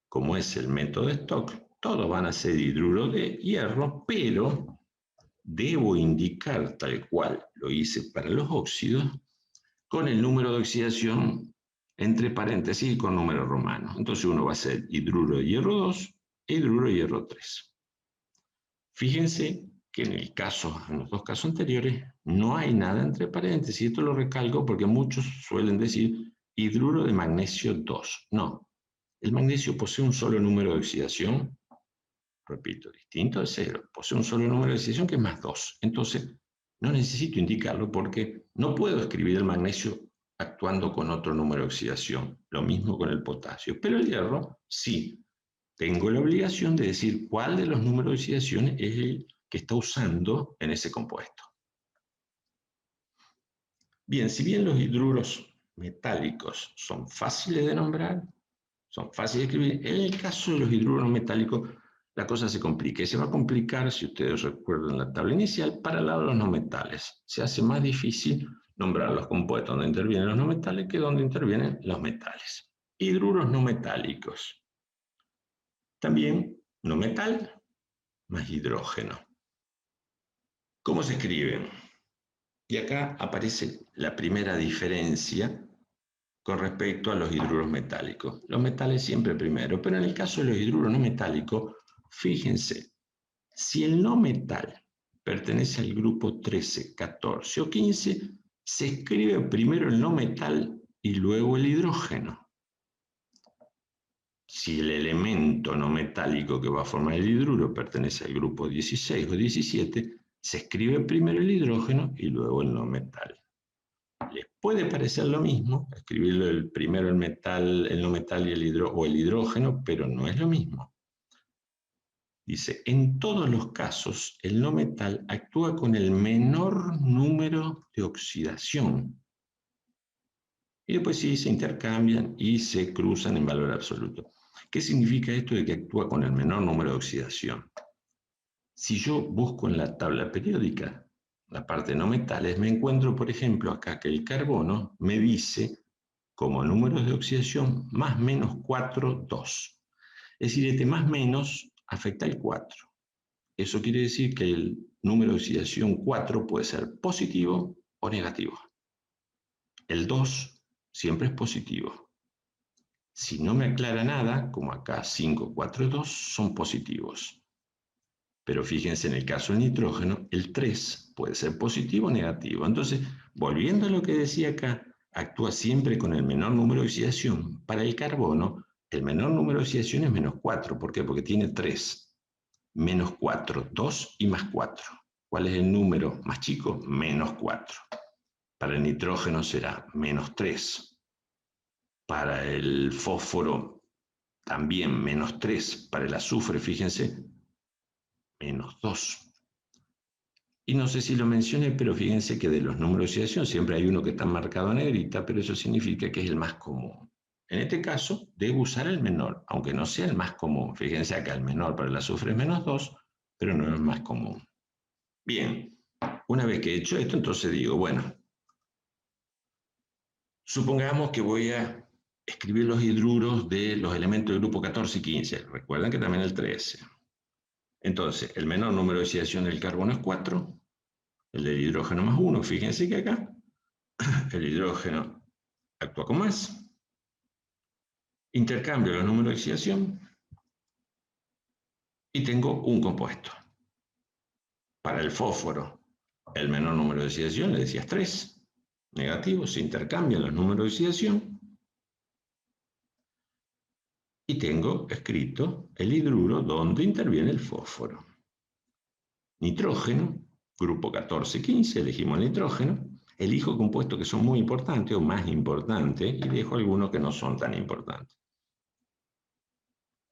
Como es el método de Stock, todos van a ser hidruro de hierro, pero debo indicar, tal cual lo hice para los óxidos, con el número de oxidación entre paréntesis y con número romano. Entonces uno va a ser hidruro de hierro 2 e hidruro de hierro 3. Fíjense que en los dos casos anteriores, no hay nada entre paréntesis. Esto lo recalco porque muchos suelen decir hidruro de magnesio 2. No, el magnesio posee un solo número de oxidación, repito, distinto de 0, posee un solo número de oxidación que es más 2. Entonces, no necesito indicarlo porque no puedo escribir el magnesio actuando con otro número de oxidación. Lo mismo con el potasio. Pero el hierro, sí. Tengo la obligación de decir cuál de los números de oxidación es el que está usando en ese compuesto. Bien, si bien los hidruros metálicos son fáciles de nombrar, son fáciles de escribir, en el caso de los hidruros metálicos la cosa se complica. Y se va a complicar, si ustedes recuerdan la tabla inicial, para el lado de los no metales. Se hace más difícil nombrar los compuestos donde intervienen los no metales que donde intervienen los metales. Hidruros no metálicos. También no metal más hidrógeno. ¿Cómo se escriben? Y acá aparece la primera diferencia con respecto a los hidruros metálicos. Los metales siempre primero, pero en el caso de los hidruros no metálicos, fíjense, si el no metal pertenece al grupo 13, 14 o 15, se escribe primero el no metal y luego el hidrógeno. Si el elemento no metálico que va a formar el hidruro pertenece al grupo 16 o 17, se escribe primero el hidrógeno y luego el no metal. Les puede parecer lo mismo escribirlo primero el no metal y el hidrógeno, pero no es lo mismo. Dice, en todos los casos, el no metal actúa con el menor número de oxidación. Y después sí, se intercambian y se cruzan en valor absoluto. ¿Qué significa esto de que actúa con el menor número de oxidación? Si yo busco en la tabla periódica la parte de no metales, me encuentro, por ejemplo, acá que el carbono me dice como números de oxidación más menos 4, 2. Es decir, este más menos afecta el 4. Eso quiere decir que el número de oxidación 4 puede ser positivo o negativo. El 2 siempre es positivo. Si no me aclara nada, como acá 5, 4 y 2, son positivos. Pero fíjense, en el caso del nitrógeno, el 3 puede ser positivo o negativo. Entonces, volviendo a lo que decía acá, actúa siempre con el menor número de oxidación. Para el carbono, el menor número de oxidación es menos 4. ¿Por qué? Porque tiene 3. Menos 4, 2 y más 4. ¿Cuál es el número más chico? Menos 4. Para el nitrógeno será menos 3. Para el fósforo también menos 3. Para el azufre, fíjense, menos 2. Y no sé si lo mencioné, pero fíjense que de los números de oxidación siempre hay uno que está marcado en negrita, pero eso significa que es el más común. En este caso, debo usar el menor, aunque no sea el más común. Fíjense acá, el menor para el azufre es -2, pero no es el más común. Bien, una vez que he hecho esto, entonces digo, bueno, supongamos que voy a escribir los hidruros de los elementos del grupo 14 y 15. Recuerden que también el 13. Entonces, el menor número de oxidación del carbono es 4, el del hidrógeno más 1. Fíjense que acá el hidrógeno actúa con más. Intercambio los números de oxidación y tengo un compuesto. Para el fósforo, el menor número de oxidación, le decías 3, negativo, se intercambian los números de oxidación y tengo escrito el hidruro donde interviene el fósforo. Nitrógeno, grupo 14-15, elegimos el nitrógeno, elijo compuestos que son muy importantes o más importantes y dejo algunos que no son tan importantes.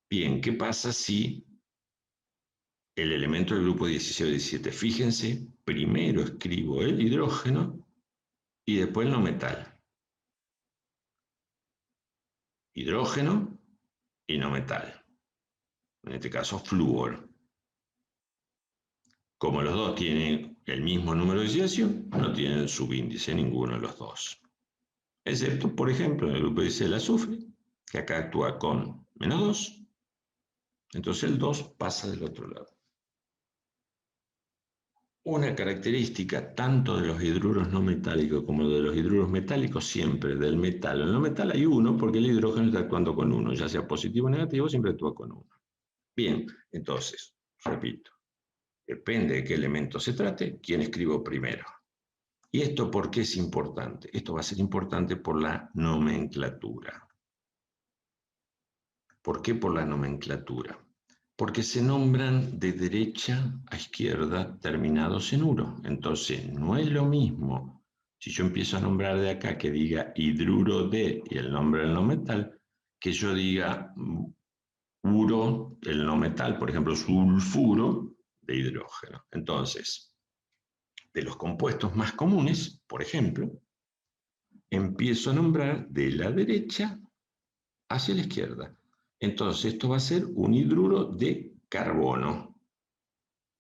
Bien, ¿qué pasa si el elemento del grupo 16 o 17? Fíjense, primero escribo el hidrógeno y después el no metal. Hidrógeno y no metal. En este caso, flúor. Como los dos tienen el mismo número de oxidación, no tienen subíndice ninguno de los dos. Excepto, por ejemplo, en el grupo 16 el azufre, que acá actúa con -2. Entonces el 2 pasa del otro lado. Una característica tanto de los hidruros no metálicos como de los hidruros metálicos, siempre del metal. En el no metal hay uno porque el hidrógeno está actuando con uno, ya sea positivo o negativo, siempre actúa con uno. Bien, entonces, repito, depende de qué elemento se trate, quién escribo primero. ¿Y esto por qué es importante? Esto va a ser importante por la nomenclatura. ¿Por qué por la nomenclatura? Porque se nombran de derecha a izquierda terminados en uro. Entonces, no es lo mismo si yo empiezo a nombrar de acá que diga hidruro de y el nombre del no metal, que yo diga uro, el no metal, por ejemplo, sulfuro de hidrógeno. Entonces, de los compuestos más comunes, por ejemplo, empiezo a nombrar de la derecha hacia la izquierda. Entonces, esto va a ser un hidruro de carbono.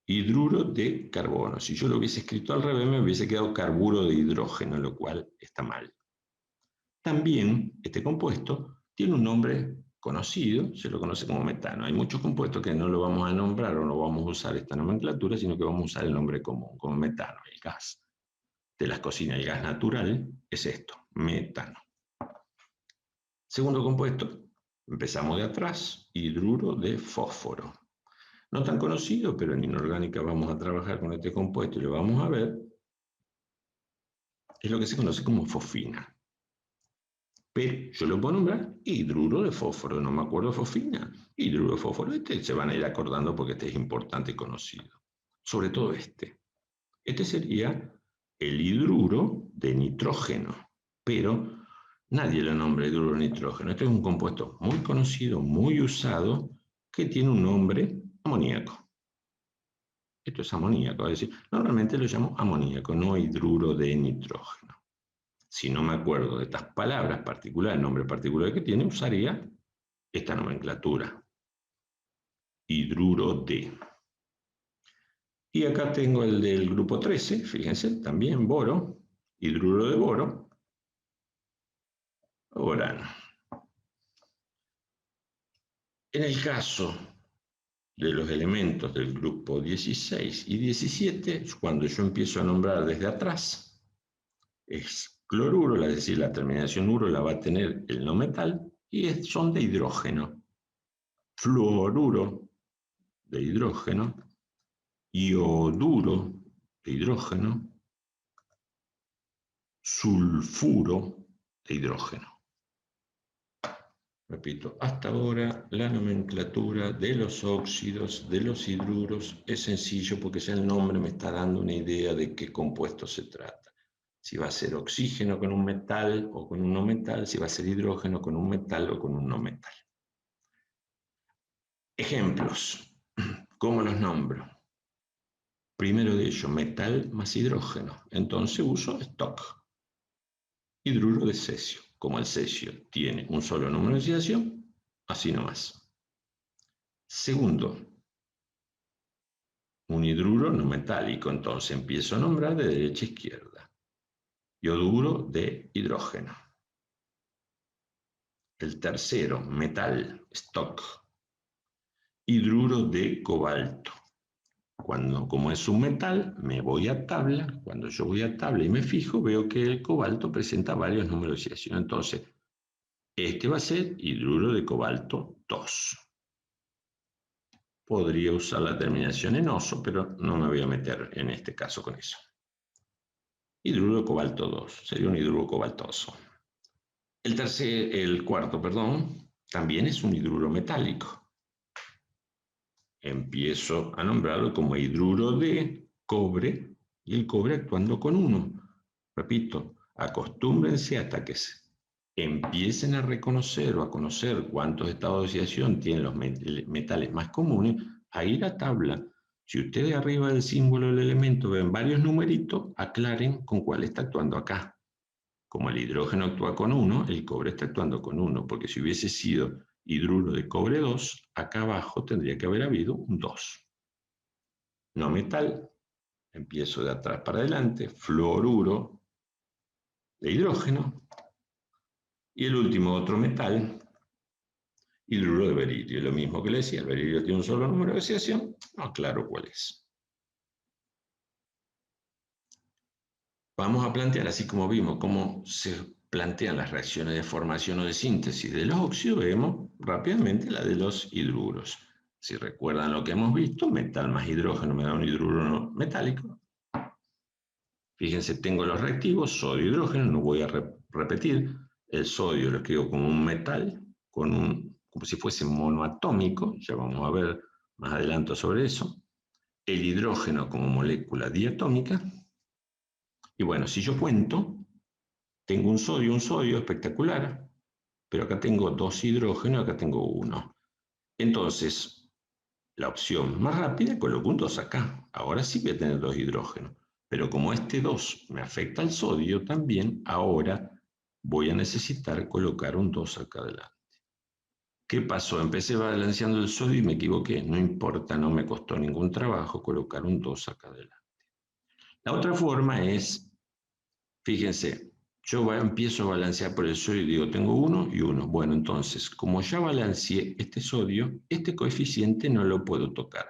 Hidruro de carbono. Si yo lo hubiese escrito al revés, me hubiese quedado carburo de hidrógeno, lo cual está mal. También, este compuesto tiene un nombre conocido, se lo conoce como metano. Hay muchos compuestos que no lo vamos a nombrar o no vamos a usar esta nomenclatura, sino que vamos a usar el nombre común, como metano, el gas de las cocinas, el gas natural, es esto, metano. Segundo compuesto, empezamos de atrás, hidruro de fósforo. No tan conocido, pero en inorgánica vamos a trabajar con este compuesto y lo vamos a ver. Es lo que se conoce como fosfina. Pero yo lo puedo nombrar hidruro de fósforo, no me acuerdo fosfina. Hidruro de fósforo, este se van a ir acordando porque este es importante y conocido. Sobre todo este. Este sería el hidruro de nitrógeno, pero nadie lo nombra hidruro de nitrógeno. Este es un compuesto muy conocido, muy usado, que tiene un nombre amoníaco. Esto es amoníaco, es decir, normalmente lo llamo amoníaco, no hidruro de nitrógeno. Si no me acuerdo de estas palabras particulares, el nombre particular que tiene, usaría esta nomenclatura. Hidruro de. Y acá tengo el del grupo 13, fíjense, también boro, hidruro de boro, borano. En el caso de los elementos del grupo 16 y 17, cuando yo empiezo a nombrar desde atrás, es cloruro, es decir, la terminación uro la va a tener el no metal, y son de hidrógeno. Fluoruro de hidrógeno, ioduro de hidrógeno, sulfuro de hidrógeno. Repito, hasta ahora la nomenclatura de los óxidos, de los hidruros, es sencillo porque ya el nombre me está dando una idea de qué compuesto se trata. Si va a ser oxígeno con un metal o con un no metal, si va a ser hidrógeno con un metal o con un no metal. Ejemplos. ¿Cómo los nombro? Primero de ello, metal más hidrógeno. Entonces uso stock. Hidruro de cesio. como el cesio tiene un solo número de oxidación, así nomás. Segundo, un hidruro no metálico, entonces empiezo a nombrar de derecha a izquierda. Yoduro de hidrógeno. El tercero, metal, stock, hidruro de cobalto. Como es un metal, me voy a tabla. Cuando yo voy a tabla y me fijo, veo que el cobalto presenta varios números de oxidación. Entonces, este va a ser hidruro de cobalto 2. Podría usar la terminación en oso, pero no me voy a meter en este caso con eso. Hidruro de cobalto 2, sería un hidruro cobaltoso. El cuarto, también es un hidruro metálico. Empiezo a nombrarlo como hidruro de cobre y el cobre actuando con 1. Repito, acostúmbrense hasta que empiecen a reconocer o a conocer cuántos estados de oxidación tienen los metales más comunes, a ir a tabla. Si ustedes arriba del símbolo del elemento ven varios numeritos, aclaren con cuál está actuando acá. Como el hidrógeno actúa con 1, el cobre está actuando con 1, porque si hubiese sido hidruro de cobre 2, acá abajo tendría que haber habido un 2. No metal, empiezo de atrás para adelante, fluoruro de hidrógeno, y el último otro metal, hidruro de beririo. Lo mismo que le decía, el beririo tiene un solo número de oxidación, no aclaro cuál es. Vamos a plantear, así como vimos, cómo se plantean las reacciones de formación o de síntesis de los óxidos, vemos rápidamente la de los hidruros. Si recuerdan lo que hemos visto, metal más hidrógeno me da un hidruro metálico. Fíjense, tengo los reactivos, sodio y hidrógeno, no voy a repetir. El sodio lo escribo como un metal, como si fuese monoatómico, ya vamos a ver más adelante sobre eso. El hidrógeno como molécula diatómica. Y bueno, si yo cuento, tengo un sodio espectacular, pero acá tengo 2 hidrógenos, acá tengo 1. Entonces, la opción más rápida, coloco un 2 acá. Ahora sí voy a tener 2 hidrógenos. Pero como este 2 me afecta al sodio también, ahora voy a necesitar colocar un 2 acá adelante. ¿Qué pasó? Empecé balanceando el sodio y me equivoqué. No importa, no me costó ningún trabajo colocar un 2 acá adelante. La otra forma es, fíjense, yo empiezo a balancear por el sodio y digo, tengo 1 y 1. Bueno, entonces, como ya balanceé este sodio, este coeficiente no lo puedo tocar.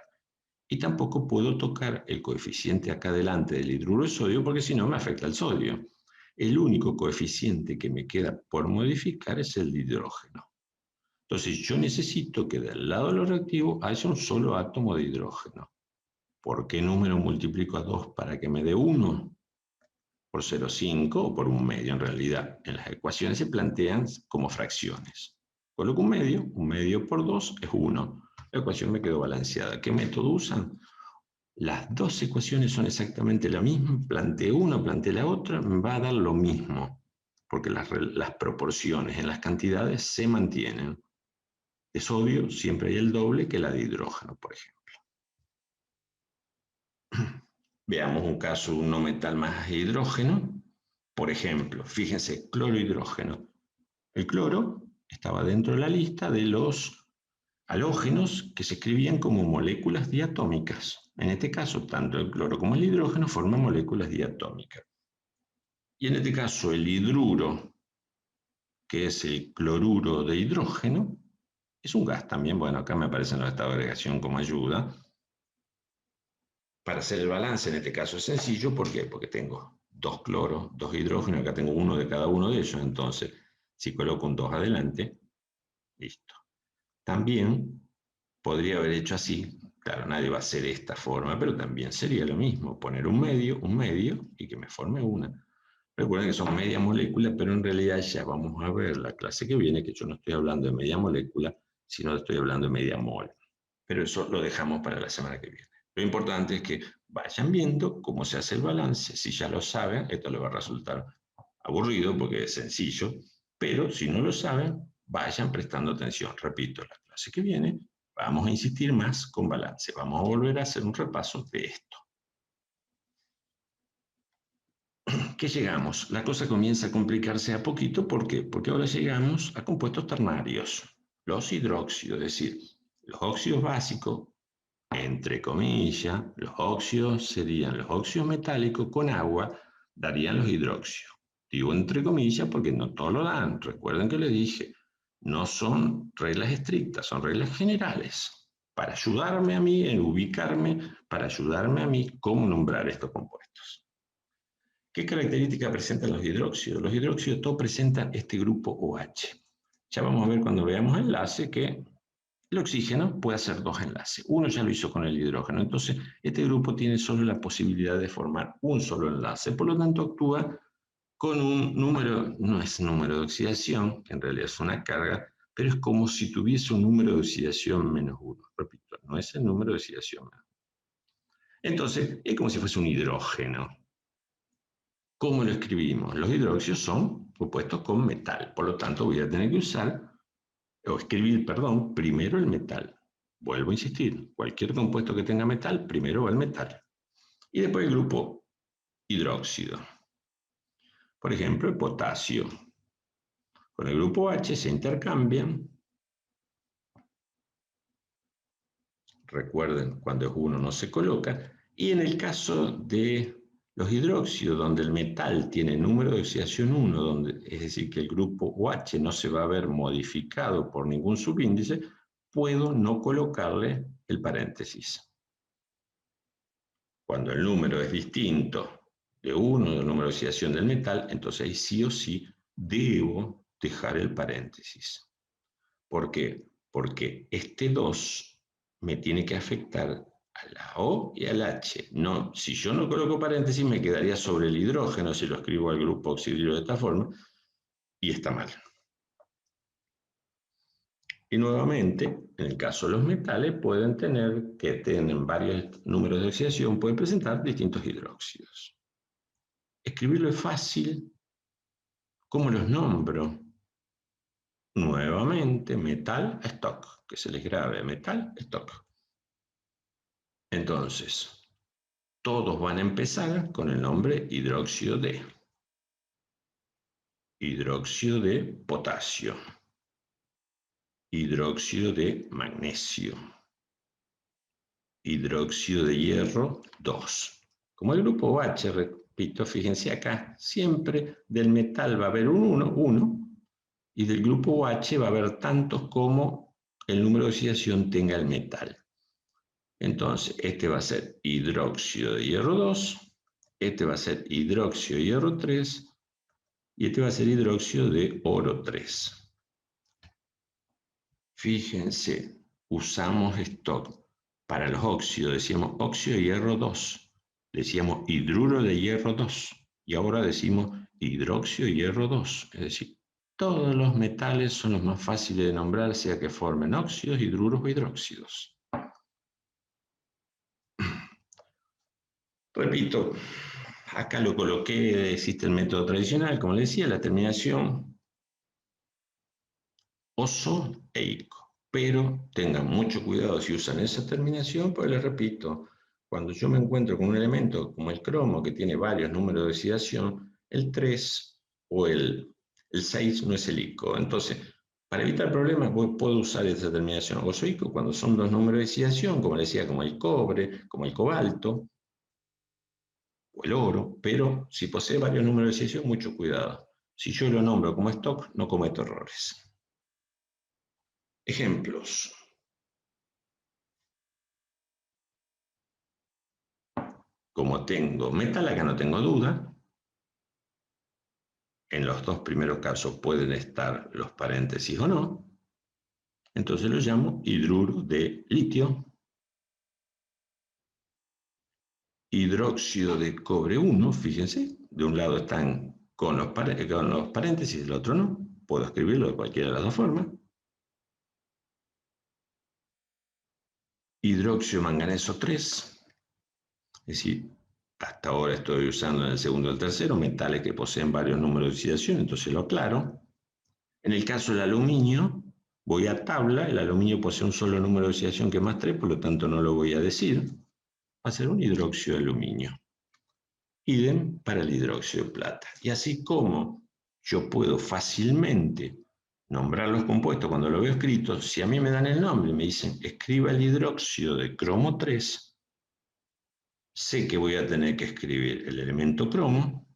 Y tampoco puedo tocar el coeficiente acá adelante del hidruro de sodio porque si no me afecta el sodio. El único coeficiente que me queda por modificar es el de hidrógeno. Entonces yo necesito que del lado de los reactivos haya un solo átomo de hidrógeno. ¿Por qué número multiplico a 2 para que me dé 1? Por 0,5 o por un medio en realidad. En las ecuaciones se plantean como fracciones. Coloco un medio por 2 es 1. La ecuación me quedó balanceada. ¿Qué método usan? Las dos ecuaciones son exactamente la misma, planteé una, planteé la otra, me va a dar lo mismo, porque las proporciones en las cantidades se mantienen. De sodio siempre hay el doble que la de hidrógeno, por ejemplo. Veamos un caso, un no metal más hidrógeno. Por ejemplo, fíjense, cloro-hidrógeno. El cloro estaba dentro de la lista de los halógenos que se escribían como moléculas diatómicas. En este caso, tanto el cloro como el hidrógeno forman moléculas diatómicas. Y en este caso, el hidruro, que es el cloruro de hidrógeno, es un gas también. Bueno, acá me aparecen los estados de agregación como ayuda. Para hacer el balance, en este caso es sencillo. ¿Por qué? Porque tengo 2 cloros, 2 hidrógenos, acá tengo uno de cada uno de ellos. Entonces, si coloco un 2 adelante, listo. También podría haber hecho así. Claro, nadie va a hacer esta forma, pero también sería lo mismo, poner un medio, y que me forme una. Recuerden que son media molécula, pero en realidad ya vamos a ver la clase que viene, que yo no estoy hablando de media molécula, sino estoy hablando de media mol. Pero eso lo dejamos para la semana que viene. Lo importante es que vayan viendo cómo se hace el balance. Si ya lo saben, esto les va a resultar aburrido porque es sencillo, pero si no lo saben, vayan prestando atención. Repito, la clase que viene vamos a insistir más con balance. Vamos a volver a hacer un repaso de esto. ¿qué llegamos? La cosa comienza a complicarse a poquito. ¿Por qué? Porque ahora llegamos a compuestos ternarios, los hidróxidos, es decir, los óxidos básicos, entre comillas, los óxidos serían los óxidos metálicos con agua, darían los hidróxidos. Digo entre comillas porque no todos lo dan. Recuerden que les dije, no son reglas estrictas, son reglas generales para ayudarme a mí en ubicarme, para ayudarme a mí cómo nombrar estos compuestos. ¿Qué características presentan los hidróxidos? Los hidróxidos todos presentan este grupo OH. Ya vamos a ver cuando veamos enlace que el oxígeno puede hacer dos enlaces. Uno ya lo hizo con el hidrógeno. Entonces, este grupo tiene solo la posibilidad de formar un solo enlace. Por lo tanto, actúa con un número, no es número de oxidación, en realidad es una carga, pero es como si tuviese un número de oxidación menos uno. Repito, no es el número de oxidación menos uno. Entonces, es como si fuese un hidrógeno. ¿Cómo lo escribimos? Los hidróxidos son compuestos con metal. Por lo tanto, voy a tener que usar, o escribir, perdón, primero el metal. Vuelvo a insistir, cualquier compuesto que tenga metal, primero va el metal. Y después el grupo hidróxido. Por ejemplo, el potasio. Con el grupo H se intercambian. Recuerden, cuando es uno no se coloca. Y en el caso de los hidróxidos, donde el metal tiene número de oxidación 1, donde, es decir, que el grupo OH no se va a ver modificado por ningún subíndice, puedo no colocarle el paréntesis. Cuando el número es distinto de 1 del número de oxidación del metal, entonces ahí sí o sí debo dejar el paréntesis. ¿Por qué? Porque este 2 me tiene que afectar a la O y al H. No, si yo no coloco paréntesis, me quedaría sobre el hidrógeno si lo escribo al grupo oxidilo de esta forma, y está mal. Y nuevamente, en el caso de los metales, pueden tener, que tienen varios números de oxidación, pueden presentar distintos hidróxidos. Escribirlo es fácil. ¿Cómo los nombro? Nuevamente, metal, stock, que se les grabe, metal, stock. Entonces, todos van a empezar con el nombre hidróxido de. Hidróxido de potasio. Hidróxido de magnesio. Hidróxido de hierro 2. Como el grupo OH, repito, fíjense acá, siempre del metal va a haber un 1, y del grupo OH va a haber tantos como el número de oxidación tenga el metal. Entonces, este va a ser hidróxido de hierro 2, este va a ser hidróxido de hierro 3, y este va a ser hidróxido de oro 3. Fíjense, usamos stock. Para los óxidos decíamos óxido de hierro 2, decíamos hidruro de hierro 2, y ahora decimos hidróxido de hierro 2. Es decir, todos los metales son los más fáciles de nombrar, sea que formen óxidos, hidruros o hidróxidos. Repito, acá lo coloqué, existe el método tradicional, como les decía, la terminación oso e ico. Pero tengan mucho cuidado si usan esa terminación, pues les repito, cuando yo me encuentro con un elemento como el cromo que tiene varios números de oxidación, el 3 o el 6 no es el ico. Entonces, para evitar problemas, puedo usar esa terminación oso-ico cuando son dos números de oxidación, como les decía, como el cobre, como el cobalto, o el oro, pero si posee varios números de oxidación, mucho cuidado. Si yo lo nombro como stock, no cometo errores. Ejemplos. Como tengo metal, acá no tengo duda. En los dos primeros casos pueden estar los paréntesis o no. Entonces lo llamo hidruro de litio. Hidróxido de cobre 1, fíjense, de un lado están con los paréntesis, del otro no. Puedo escribirlo de cualquiera de las dos formas. Hidróxido manganeso 3, es decir, hasta ahora estoy usando en el segundo y el tercero metales que poseen varios números de oxidación, entonces lo aclaro. En el caso del aluminio, voy a tabla, el aluminio posee un solo número de oxidación que es más 3, por lo tanto no lo voy a decir. Va a ser un hidróxido de aluminio. Idem para el hidróxido de plata. Y así como yo puedo fácilmente nombrar los compuestos cuando lo veo escrito, si a mí me dan el nombre y me dicen escriba el hidróxido de cromo 3, sé que voy a tener que escribir el elemento cromo,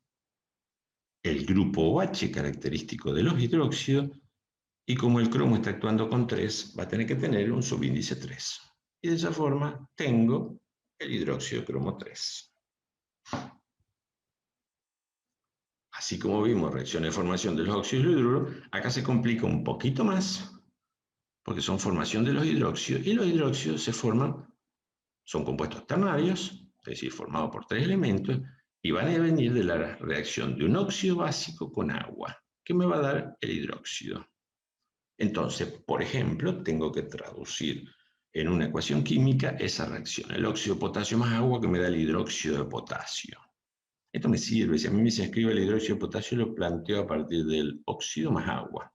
el grupo OH característico de los hidróxidos, y como el cromo está actuando con 3, va a tener que tener un subíndice 3. Y de esa forma tengo el hidróxido de cromo 3. Así como vimos reacciones de formación de los óxidos de hidruro, acá se complica un poquito más, porque son formación de los hidróxidos, y los hidróxidos se forman, son compuestos ternarios, es decir, formados por 3 elementos, y van a venir de la reacción de un óxido básico con agua, que me va a dar el hidróxido. Entonces, por ejemplo, tengo que traducir en una ecuación química esa reacción, el óxido de potasio más agua que me da el hidróxido de potasio. Esto me sirve, si a mí me se escribe el hidróxido de potasio, lo planteo a partir del óxido más agua.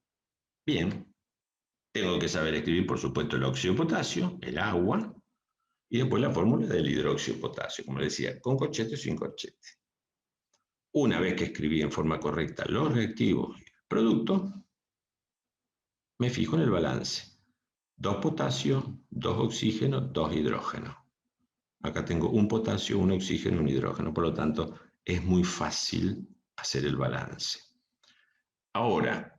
Bien, tengo que saber escribir, por supuesto, el óxido de potasio, el agua, y después la fórmula del hidróxido de potasio, como decía, con corchete o sin corchete. Una vez que escribí en forma correcta los reactivos y el producto, me fijo en el balance. 2 potasio, 2 oxígeno, 2 hidrógeno. Acá tengo un potasio, un oxígeno, un hidrógeno, por lo tanto, es muy fácil hacer el balance. Ahora,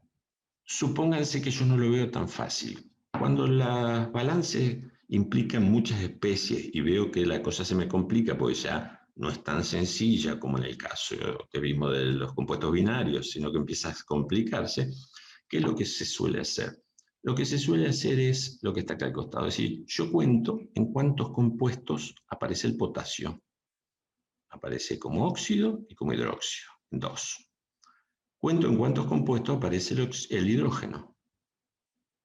supónganse que yo no lo veo tan fácil. Cuando los balances implican muchas especies y veo que la cosa se me complica, pues ya no es tan sencilla como en el caso que vimos de los compuestos binarios, sino que empieza a complicarse, ¿qué es lo que se suele hacer? Lo que se suele hacer es lo que está acá al costado, es decir, yo cuento en cuántos compuestos aparece el potasio. Aparece como óxido y como hidróxido, 2. Cuento en cuántos compuestos aparece el hidrógeno,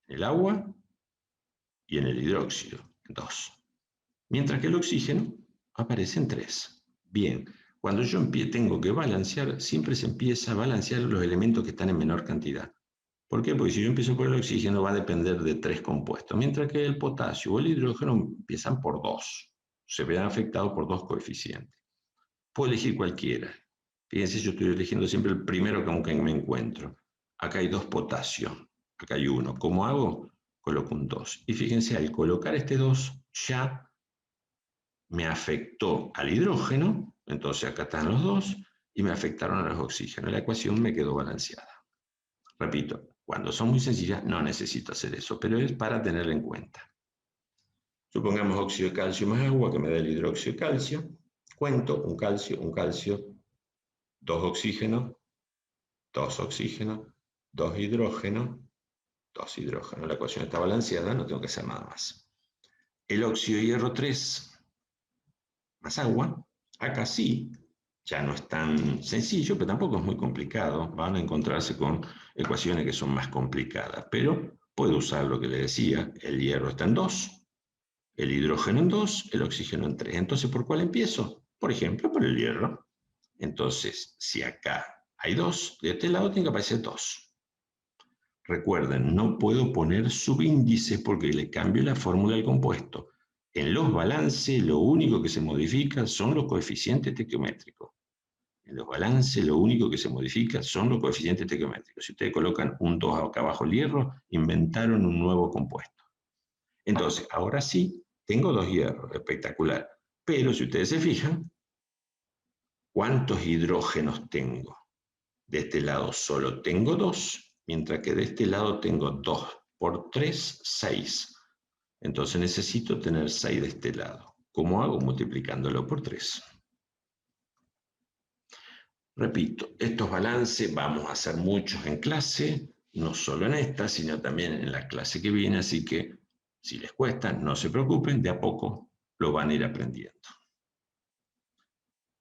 el agua y en el hidróxido, 2. Mientras que el oxígeno aparece en 3. Bien, cuando yo tengo que balancear, siempre se empieza a balancear los elementos que están en menor cantidad. ¿Por qué? Porque si yo empiezo por el oxígeno va a depender de 3 compuestos, mientras que el potasio o el hidrógeno empiezan por 2. Se verán afectados por 2 coeficientes. Puedo elegir cualquiera. Fíjense, yo estoy eligiendo siempre el primero con que me encuentro. Acá hay 2 potasio, acá hay 1. ¿Cómo hago? Coloco un 2. Y fíjense, al colocar este 2 ya me afectó al hidrógeno, entonces acá están los 2, y me afectaron a los oxígenos. La ecuación me quedó balanceada. Repito, cuando son muy sencillas no necesito hacer eso, pero es para tener en cuenta. Supongamos óxido de calcio más agua, que me da el hidróxido de calcio. Cuento un calcio, 2 oxígenos, 2 oxígenos, 2 hidrógenos, 2 hidrógenos. La ecuación está balanceada, no tengo que hacer nada más. El óxido de hierro 3 más agua, acá sí, ya no es tan sencillo, pero tampoco es muy complicado. Van a encontrarse con ecuaciones que son más complicadas, pero puedo usar lo que le decía, el hierro está en 2, el hidrógeno en 2, el oxígeno en 3. Entonces, ¿por cuál empiezo? Por ejemplo, por el hierro. Entonces, si acá hay 2, de este lado tiene que aparecer 2. Recuerden, no puedo poner subíndices porque le cambio la fórmula del compuesto. En los balances lo único que se modifica son los coeficientes estequiométricos. En los balances lo único que se modifica son los coeficientes estequiométricos. Si ustedes colocan un 2 acá abajo el hierro, inventaron un nuevo compuesto. Entonces, ahora sí, tengo 2 hierros, espectacular. Pero si ustedes se fijan, ¿cuántos hidrógenos tengo? De este lado solo tengo 2, mientras que de este lado tengo 2 por 3, 6. Entonces necesito tener 6 de este lado. ¿Cómo hago? Multiplicándolo por 3. Repito, estos balances vamos a hacer muchos en clase, no solo en esta, sino también en la clase que viene, así que si les cuesta, no se preocupen, de a poco lo van a ir aprendiendo.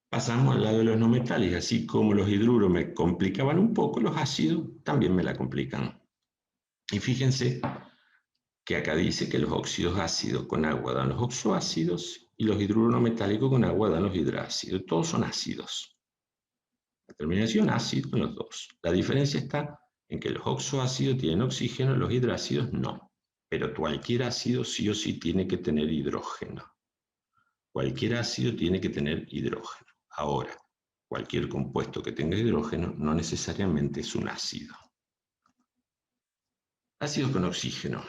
Pasamos al lado de los no metales, así como los hidruros me complicaban un poco, los ácidos también me la complican. Y fíjense que acá dice que los óxidos ácidos con agua dan los oxoácidos y los hidruros no metálicos con agua dan los hidrácidos. Todos son ácidos. La terminación ácido en los dos. La diferencia está en que los oxoácidos tienen oxígeno, los hidrácidos no. Pero cualquier ácido sí o sí tiene que tener hidrógeno. Cualquier ácido tiene que tener hidrógeno. Ahora, cualquier compuesto que tenga hidrógeno no necesariamente es un ácido. Ácidos con oxígeno.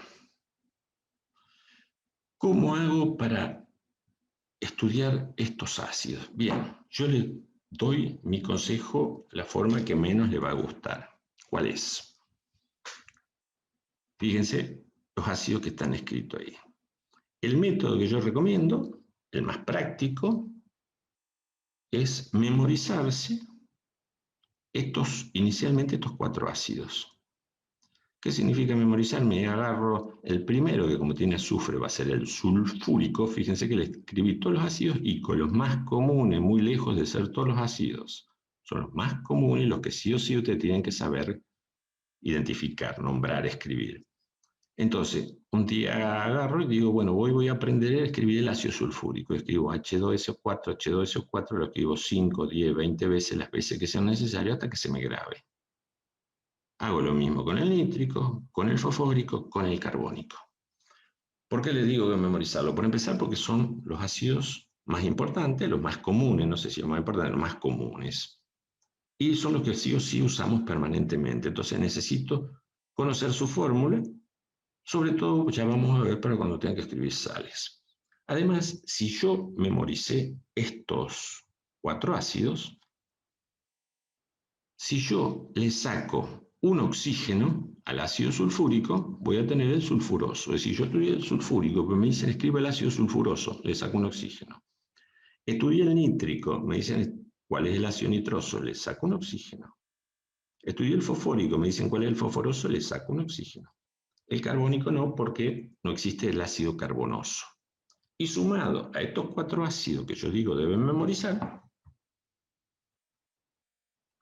¿Cómo hago para estudiar estos ácidos? Bien, yo le doy mi consejo, la forma que menos le va a gustar. ¿Cuál es? Fíjense los ácidos que están escritos ahí. El método que yo recomiendo, el más práctico, es memorizarse inicialmente estos 4 ácidos. ¿Qué significa memorizarme? Agarro el primero, que como tiene azufre va a ser el sulfúrico. Fíjense que le escribí todos los ácidos y con los más comunes, muy lejos de ser todos los ácidos. Son los más comunes, los que sí o sí ustedes tienen que saber identificar, nombrar, escribir. Entonces, un día agarro y digo, bueno, voy a aprender a escribir el ácido sulfúrico. Escribo H2SO4, H2SO4, lo escribo 5, 10, 20 veces, las veces que sean necesarias hasta que se me grabe. Hago lo mismo con el nítrico, con el fosfórico, con el carbónico. ¿Por qué les digo que memorizarlo? Por empezar, porque son los ácidos más importantes, los más comunes, no sé si los más importantes, los más comunes. Y son los que sí o sí usamos permanentemente. Entonces necesito conocer su fórmula. Sobre todo, ya vamos a ver para cuando tenga que escribir sales. Además, si yo memoricé estos 4 ácidos, si yo le saco un oxígeno al ácido sulfúrico, voy a tener el sulfuroso. Es decir, yo estudié el sulfúrico, pero me dicen escribe el ácido sulfuroso, le saco un oxígeno. Estudié el nítrico, me dicen cuál es el ácido nitroso, le saco un oxígeno. Estudié el fosfórico, me dicen cuál es el fosforoso, le saco un oxígeno. El carbónico no, porque no existe el ácido carbonoso. Y sumado a estos 4 ácidos que yo digo deben memorizar,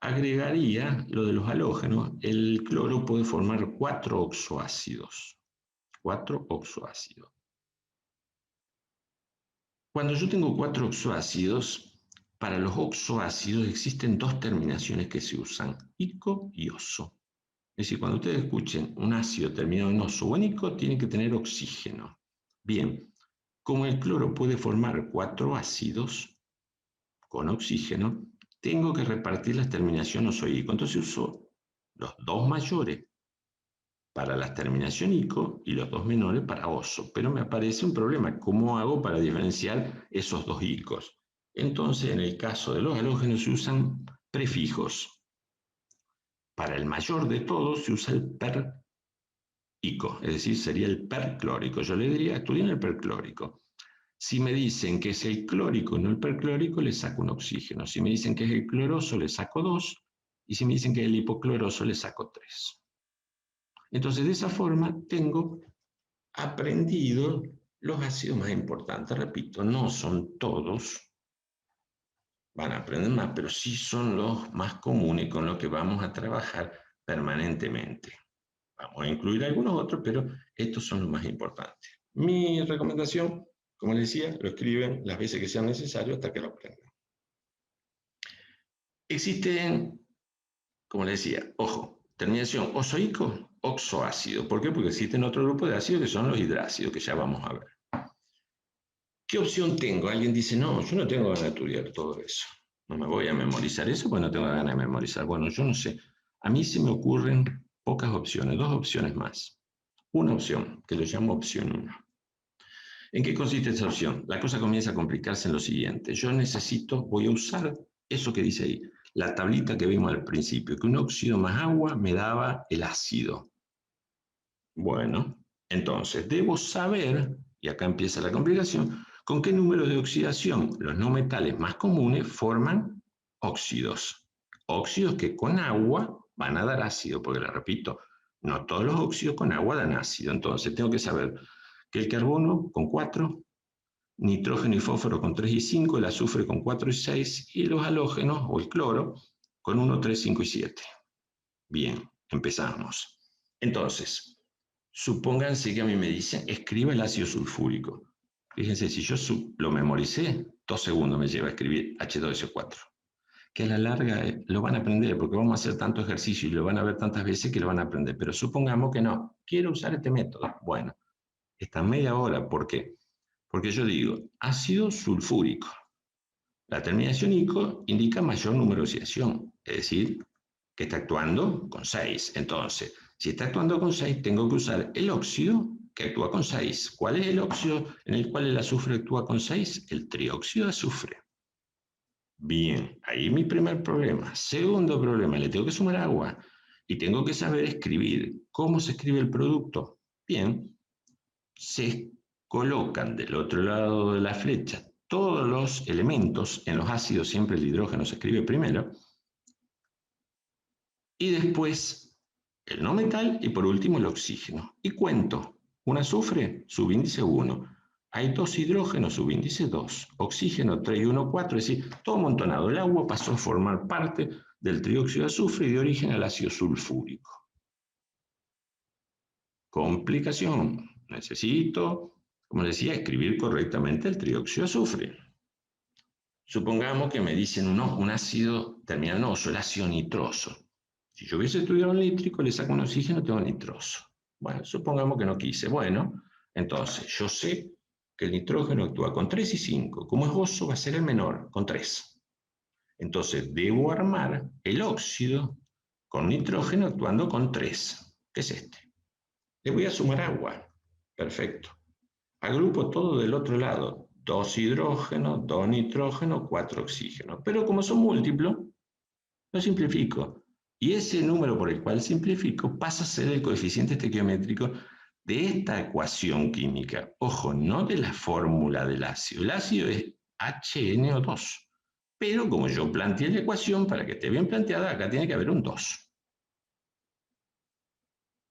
agregaría lo de los halógenos. El cloro puede formar 4 oxoácidos. 4 oxoácidos. Cuando yo tengo 4 oxoácidos, para los oxoácidos existen 2 terminaciones que se usan, ico y oso. Es decir, cuando ustedes escuchen un ácido terminado en oso o en ico, tiene que tener oxígeno. Bien, como el cloro puede formar 4 ácidos con oxígeno, tengo que repartir las terminaciones oso-ico. Entonces uso los 2 mayores para la terminación ico y los 2 menores para oso. Pero me aparece un problema. ¿Cómo hago para diferenciar esos 2 icos? Entonces, en el caso de los halógenos se usan prefijos. Para el mayor de todos se usa el per-ico, es decir, sería el perclórico. Yo le diría, estudien el perclórico. Si me dicen que es el clórico y no el perclórico, le saco un oxígeno. Si me dicen que es el cloroso, le saco 2. Y si me dicen que es el hipocloroso, le saco 3. Entonces, de esa forma, tengo aprendido los ácidos más importantes. Repito, no son todos, van a aprender más, pero sí son los más comunes con los que vamos a trabajar permanentemente. Vamos a incluir algunos otros, pero estos son los más importantes. Mi recomendación, como les decía, lo escriben las veces que sean necesarios hasta que lo aprendan. Existen, como les decía, ojo, terminación oso-ico, oxoácido. ¿Por qué? Porque existen otro grupo de ácidos que son los hidrácidos, que ya vamos a ver. ¿Qué opción tengo? Alguien dice, no, yo no tengo ganas de estudiar todo eso. No me voy a memorizar eso porque no tengo ganas de memorizar. Bueno, yo no sé. A mí se me ocurren pocas opciones, 2 opciones más. Una opción, que lo llamo opción 1. ¿En qué consiste esta opción? La cosa comienza a complicarse en lo siguiente. Yo voy a usar eso que dice ahí, la tablita que vimos al principio, que un óxido más agua me daba el ácido. Bueno, entonces debo saber, y acá empieza la complicación, con qué número de oxidación los no metales más comunes forman óxidos. Óxidos que con agua van a dar ácido, porque les repito, no todos los óxidos con agua dan ácido. Entonces tengo que saber que el carbono con 4, nitrógeno y fósforo con 3 y 5, el azufre con 4 y 6, y los halógenos o el cloro con 1, 3, 5 y 7. Bien, empezamos. Entonces, supónganse que a mí me dicen, escriba el ácido sulfúrico. Fíjense, si yo lo memoricé, 2 segundos me lleva a escribir H2SO4. Que a la larga lo van a aprender, porque vamos a hacer tanto ejercicio y lo van a ver tantas veces que lo van a aprender. Pero supongamos que no, quiero usar este método. Bueno, esta media hora, ¿por qué? Porque yo digo, ácido sulfúrico. La terminación ico indica mayor número de oxidación, es decir, que está actuando con 6. Entonces, si está actuando con 6, tengo que usar el óxido que actúa con 6. ¿Cuál es el óxido en el cual el azufre actúa con 6? El trióxido de azufre. Bien, ahí mi primer problema. Segundo problema, le tengo que sumar agua y tengo que saber escribir. ¿Cómo se escribe el producto? Bien, se colocan del otro lado de la flecha todos los elementos. En los ácidos siempre el hidrógeno se escribe primero. Y después el no metal y por último el oxígeno. Y cuento, un azufre, subíndice 1. Hay 2 hidrógenos, subíndice 2. Oxígeno 3 y 1, 4, es decir, todo amontonado. El agua pasó a formar parte del trióxido de azufre y de origen al ácido sulfúrico. Complicación. Necesito, como decía, escribir correctamente el trióxido de azufre. Supongamos que me dicen un ácido terminanoso, el ácido nitroso. Si yo hubiese estudiado el nítrico, le saco un oxígeno, tengo nitroso. Bueno, supongamos que no quise. Bueno, entonces yo sé que el nitrógeno actúa con 3 y 5. Como es oso, va a ser el menor, con 3. Entonces debo armar el óxido con nitrógeno actuando con 3, que es este. Le voy a sumar agua. Perfecto. Agrupo todo del otro lado. 2 hidrógenos, 2 nitrógenos, 4 oxígenos. Pero como son múltiplos, lo simplifico. Y ese número por el cual simplifico pasa a ser el coeficiente estequiométrico de esta ecuación química. Ojo, no de la fórmula del ácido. El ácido es HNO2. Pero como yo planteé la ecuación, para que esté bien planteada, acá tiene que haber un 2.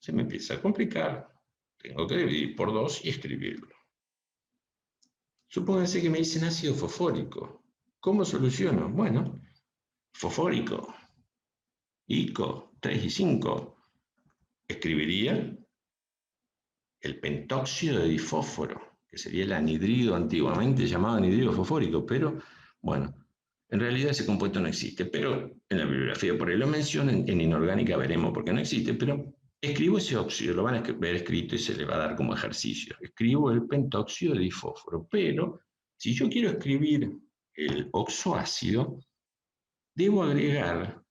Se me empieza a complicar. Tengo que dividir por 2 y escribirlo. Supónganse que me dicen ácido fosfórico. ¿Cómo soluciono? Bueno, fosfórico, ICO 3 y 5. Escribiría el pentóxido de difósforo, que sería el anhidrido antiguamente llamado anhidrido fosfórico, pero bueno, en realidad ese compuesto no existe, pero en la bibliografía por ahí lo mencionan, en inorgánica veremos por qué no existe, pero escribo ese óxido, lo van a ver escrito y se le va a dar como ejercicio. Escribo el pentóxido de difósforo, pero si yo quiero escribir el oxoácido, debo agregar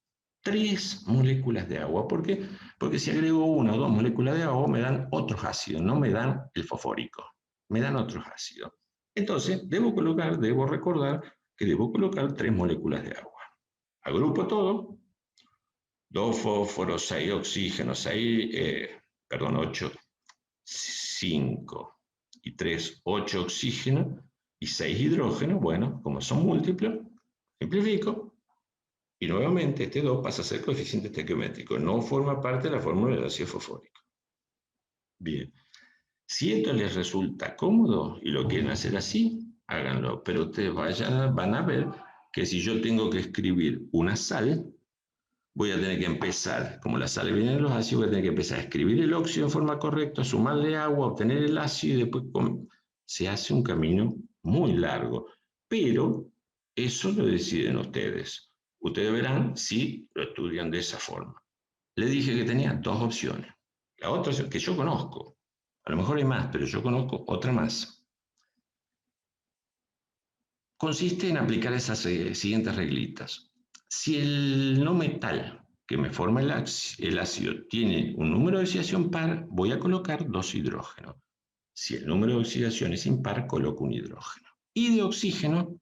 3 moléculas de agua. ¿Por qué? Porque si agrego 1 o 2 moléculas de agua me dan otros ácidos, no me dan el fosfórico, me dan otros ácidos. Entonces, debo recordar que debo colocar 3 moléculas de agua. Agrupo todo, 2 fósforos, 6 oxígenos, 8, 5 y 3, 8 oxígenos y 6 hidrógenos. Bueno, como son múltiplos, simplifico. Y nuevamente este 2 pasa a ser coeficiente estequiométrico. No forma parte de la fórmula del ácido fosfórico. Bien. Si esto les resulta cómodo y lo quieren hacer así, háganlo. Pero ustedes van a ver que si yo tengo que escribir una sal, voy a tener que empezar, como la sal viene de los ácidos, voy a tener que empezar a escribir el óxido de forma correcta, sumarle agua, obtener el ácido y después se hace un camino muy largo. Pero eso lo deciden ustedes. Ustedes verán si lo estudian de esa forma. Le dije que tenía 2 opciones. La otra es que yo conozco. A lo mejor hay más, pero yo conozco otra más. Consiste en aplicar esas siguientes reglitas. Si el no metal que me forma el ácido tiene un número de oxidación par, voy a colocar 2 hidrógenos. Si el número de oxidación es impar, coloco un hidrógeno. Y de oxígeno,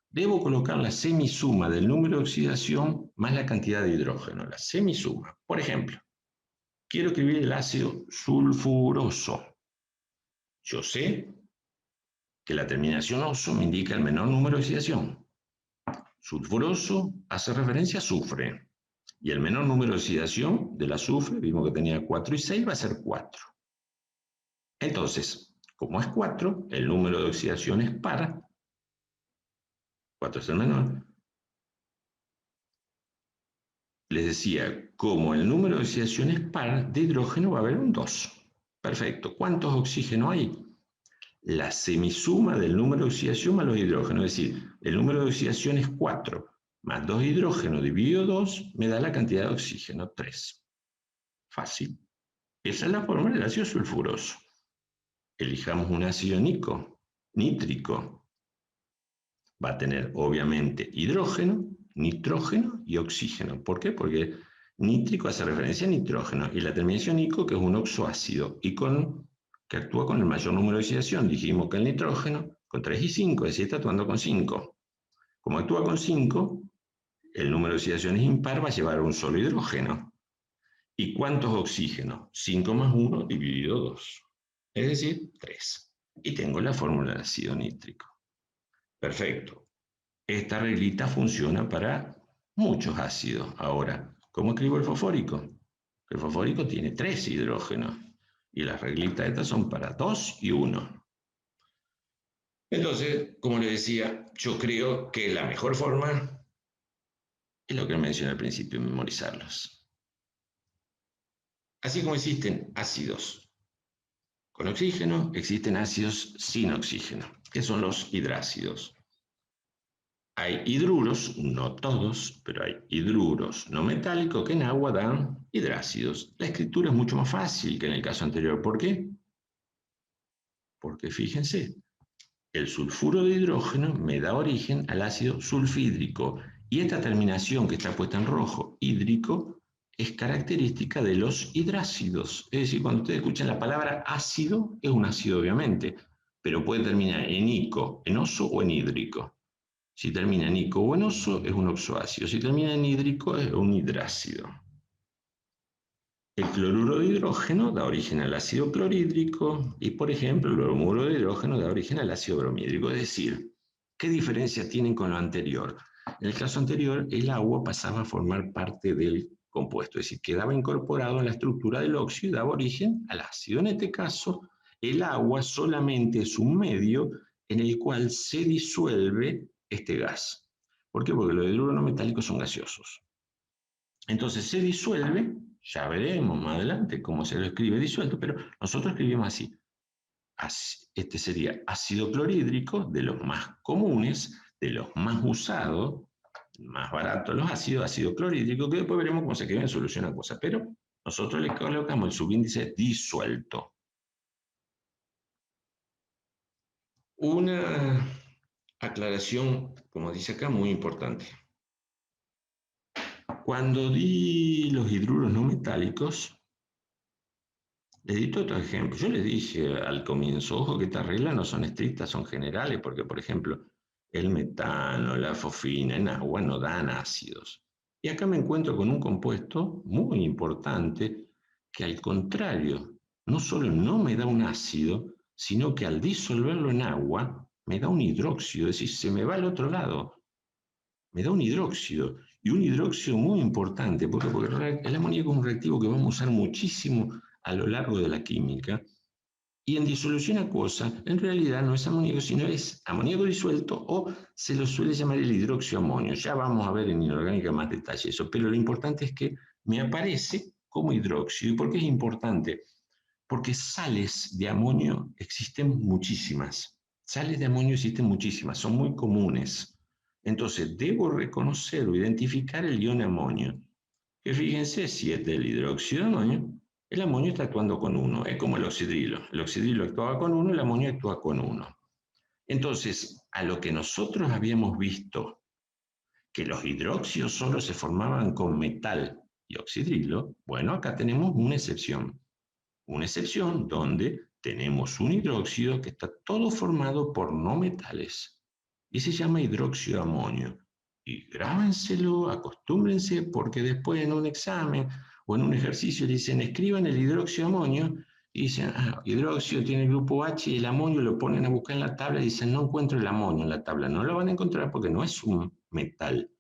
debo colocar la semisuma del número de oxidación más la cantidad de hidrógeno, la semisuma. Por ejemplo, quiero escribir el ácido sulfuroso. Yo sé que la terminación oso me indica el menor número de oxidación. Sulfuroso hace referencia a azufre. Y el menor número de oxidación del azufre, vimos que tenía 4 y 6, va a ser 4. Entonces, como es 4, el número de oxidación es par. 4 es el menor. Les decía, como el número de oxidación es par, de hidrógeno va a haber un 2. Perfecto. ¿Cuántos oxígenos hay? La semisuma del número de oxidación más los hidrógenos, es decir, el número de oxidación es 4, más 2 hidrógenos dividido 2, me da la cantidad de oxígeno, 3. Fácil. Esa es la fórmula del ácido sulfuroso. Elijamos un ácido nítrico. va a tener obviamente hidrógeno, nitrógeno y oxígeno. ¿Por qué? Porque nítrico hace referencia a nitrógeno y la terminación ico, que es un oxoácido, y que actúa con el mayor número de oxidación. Dijimos que el nitrógeno con 3 y 5, es decir, está actuando con 5. Como actúa con 5, el número de oxidaciones impar va a llevar un solo hidrógeno. ¿Y cuántos oxígenos? 5 más 1 dividido 2. Es decir, 3. Y tengo la fórmula del ácido nítrico. Perfecto. Esta reglita funciona para muchos ácidos. Ahora, ¿cómo escribo el fosfórico? El fosfórico tiene 3 hidrógenos. Y las reglitas estas son para 2 y 1. Entonces, como les decía, yo creo que la mejor forma es lo que mencioné al principio, memorizarlos. Así como existen ácidos con oxígeno, existen ácidos sin oxígeno, que son los hidrácidos. Hay hidruros, no todos, pero hay hidruros no metálicos que en agua dan hidrácidos. La escritura es mucho más fácil que en el caso anterior. ¿Por qué? Porque fíjense, el sulfuro de hidrógeno me da origen al ácido sulfhídrico y esta terminación que está puesta en rojo, hídrico, es característica de los hidrácidos. Es decir, cuando ustedes escuchan la palabra ácido, es un ácido obviamente, pero puede terminar en ico, en oso o en hídrico. Si termina en ico o en oso, es un oxoácido. Si termina en hídrico, es un hidrácido. El cloruro de hidrógeno da origen al ácido clorhídrico y, por ejemplo, el bromuro de hidrógeno da origen al ácido bromhídrico. Es decir, ¿qué diferencia tienen con lo anterior? En el caso anterior, el agua pasaba a formar parte del compuesto, es decir, quedaba incorporado en la estructura del óxido y daba origen al ácido. En este caso, el agua solamente es un medio en el cual se disuelve este gas. ¿Por qué? Porque los hidruros no metálicos son gaseosos. Entonces se disuelve, ya veremos más adelante cómo se lo escribe disuelto, pero nosotros escribimos así. Este sería ácido clorhídrico, de los más comunes, de los más usados, más baratos los ácidos, ácido clorhídrico, que después veremos cómo se escribe en solución a cosas, pero nosotros le colocamos el subíndice disuelto. Una aclaración, como dice acá, muy importante. Cuando di los hidruros no metálicos, les di otro ejemplo. Yo les dije al comienzo, ojo que estas reglas no son estrictas, son generales, porque, por ejemplo, el metano, la fosfina en agua no dan ácidos. Y acá me encuentro con un compuesto muy importante que, al contrario, no solo no me da un ácido, sino que al disolverlo en agua me da un hidróxido, es decir, se me va al otro lado. Me da un hidróxido, y un hidróxido muy importante, porque el amoníaco es un reactivo que vamos a usar muchísimo a lo largo de la química, y en disolución acuosa, en realidad no es amoníaco, sino es amoníaco disuelto, o se lo suele llamar el hidroxiamonio. Ya vamos a ver en inorgánica más detalle eso, pero lo importante es que me aparece como hidróxido. ¿Y por qué es importante? Porque sales de amonio existen muchísimas. Sales de amonio existen muchísimas, son muy comunes. Entonces, debo reconocer o identificar el ion amonio. Que fíjense, si es del hidróxido de amonio, el amonio está actuando con 1, es como el oxidrilo. El oxidrilo actuaba con 1, el amonio actúa con 1. Entonces, a lo que nosotros habíamos visto, que los hidróxidos solo se formaban con metal y oxidrilo, bueno, acá tenemos una excepción. Una excepción donde tenemos un hidróxido que está todo formado por no metales y se llama hidróxido de amonio. Y grábenselo, acostúmbrense, porque después en un examen o en un ejercicio le dicen escriban el hidróxido de amonio y dicen, hidróxido tiene el grupo H y el amonio lo ponen a buscar en la tabla y dicen no encuentro el amonio en la tabla. No lo van a encontrar porque no es un metal,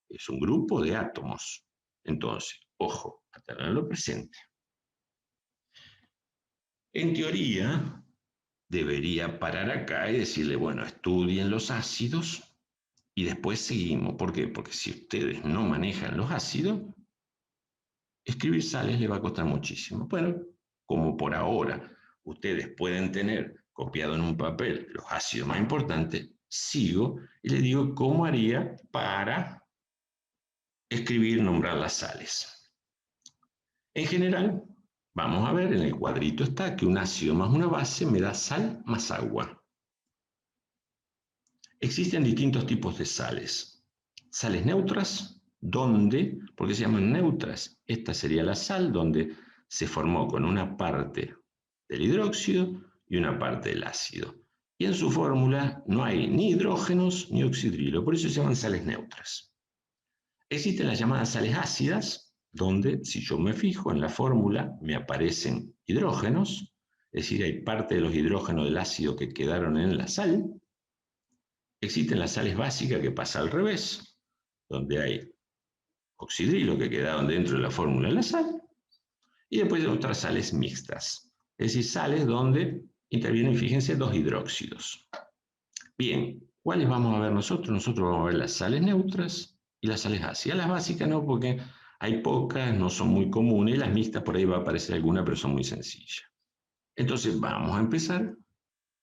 es un grupo de átomos. Entonces, ojo, a tenerlo presente. En teoría, debería parar acá y decirle, bueno, estudien los ácidos y después seguimos. ¿Por qué? Porque si ustedes no manejan los ácidos, escribir sales les va a costar muchísimo. Bueno, como por ahora ustedes pueden tener copiado en un papel los ácidos más importantes, sigo y les digo cómo haría para escribir, nombrar las sales. En general, vamos a ver, en el cuadrito está que un ácido más una base me da sal más agua. Existen distintos tipos de sales. Sales neutras, donde, ¿por qué se llaman neutras? Esta sería la sal donde se formó con una parte del hidróxido y una parte del ácido. Y en su fórmula no hay ni hidrógenos ni oxidrilo, por eso se llaman sales neutras. Existen las llamadas sales ácidas, donde si yo me fijo en la fórmula me aparecen hidrógenos, es decir, hay parte de los hidrógenos del ácido que quedaron en la sal. Existen las sales básicas que pasa al revés, donde hay oxidrilo que quedaron dentro de la fórmula de la sal, y después hay otras sales mixtas, es decir, sales donde intervienen, fíjense, dos hidróxidos. Bien, ¿cuáles vamos a ver nosotros? Nosotros vamos a ver las sales neutras y las sales ácidas. Las básicas no, porque hay pocas, no son muy comunes, y las mixtas por ahí va a aparecer alguna, pero son muy sencillas. Entonces vamos a empezar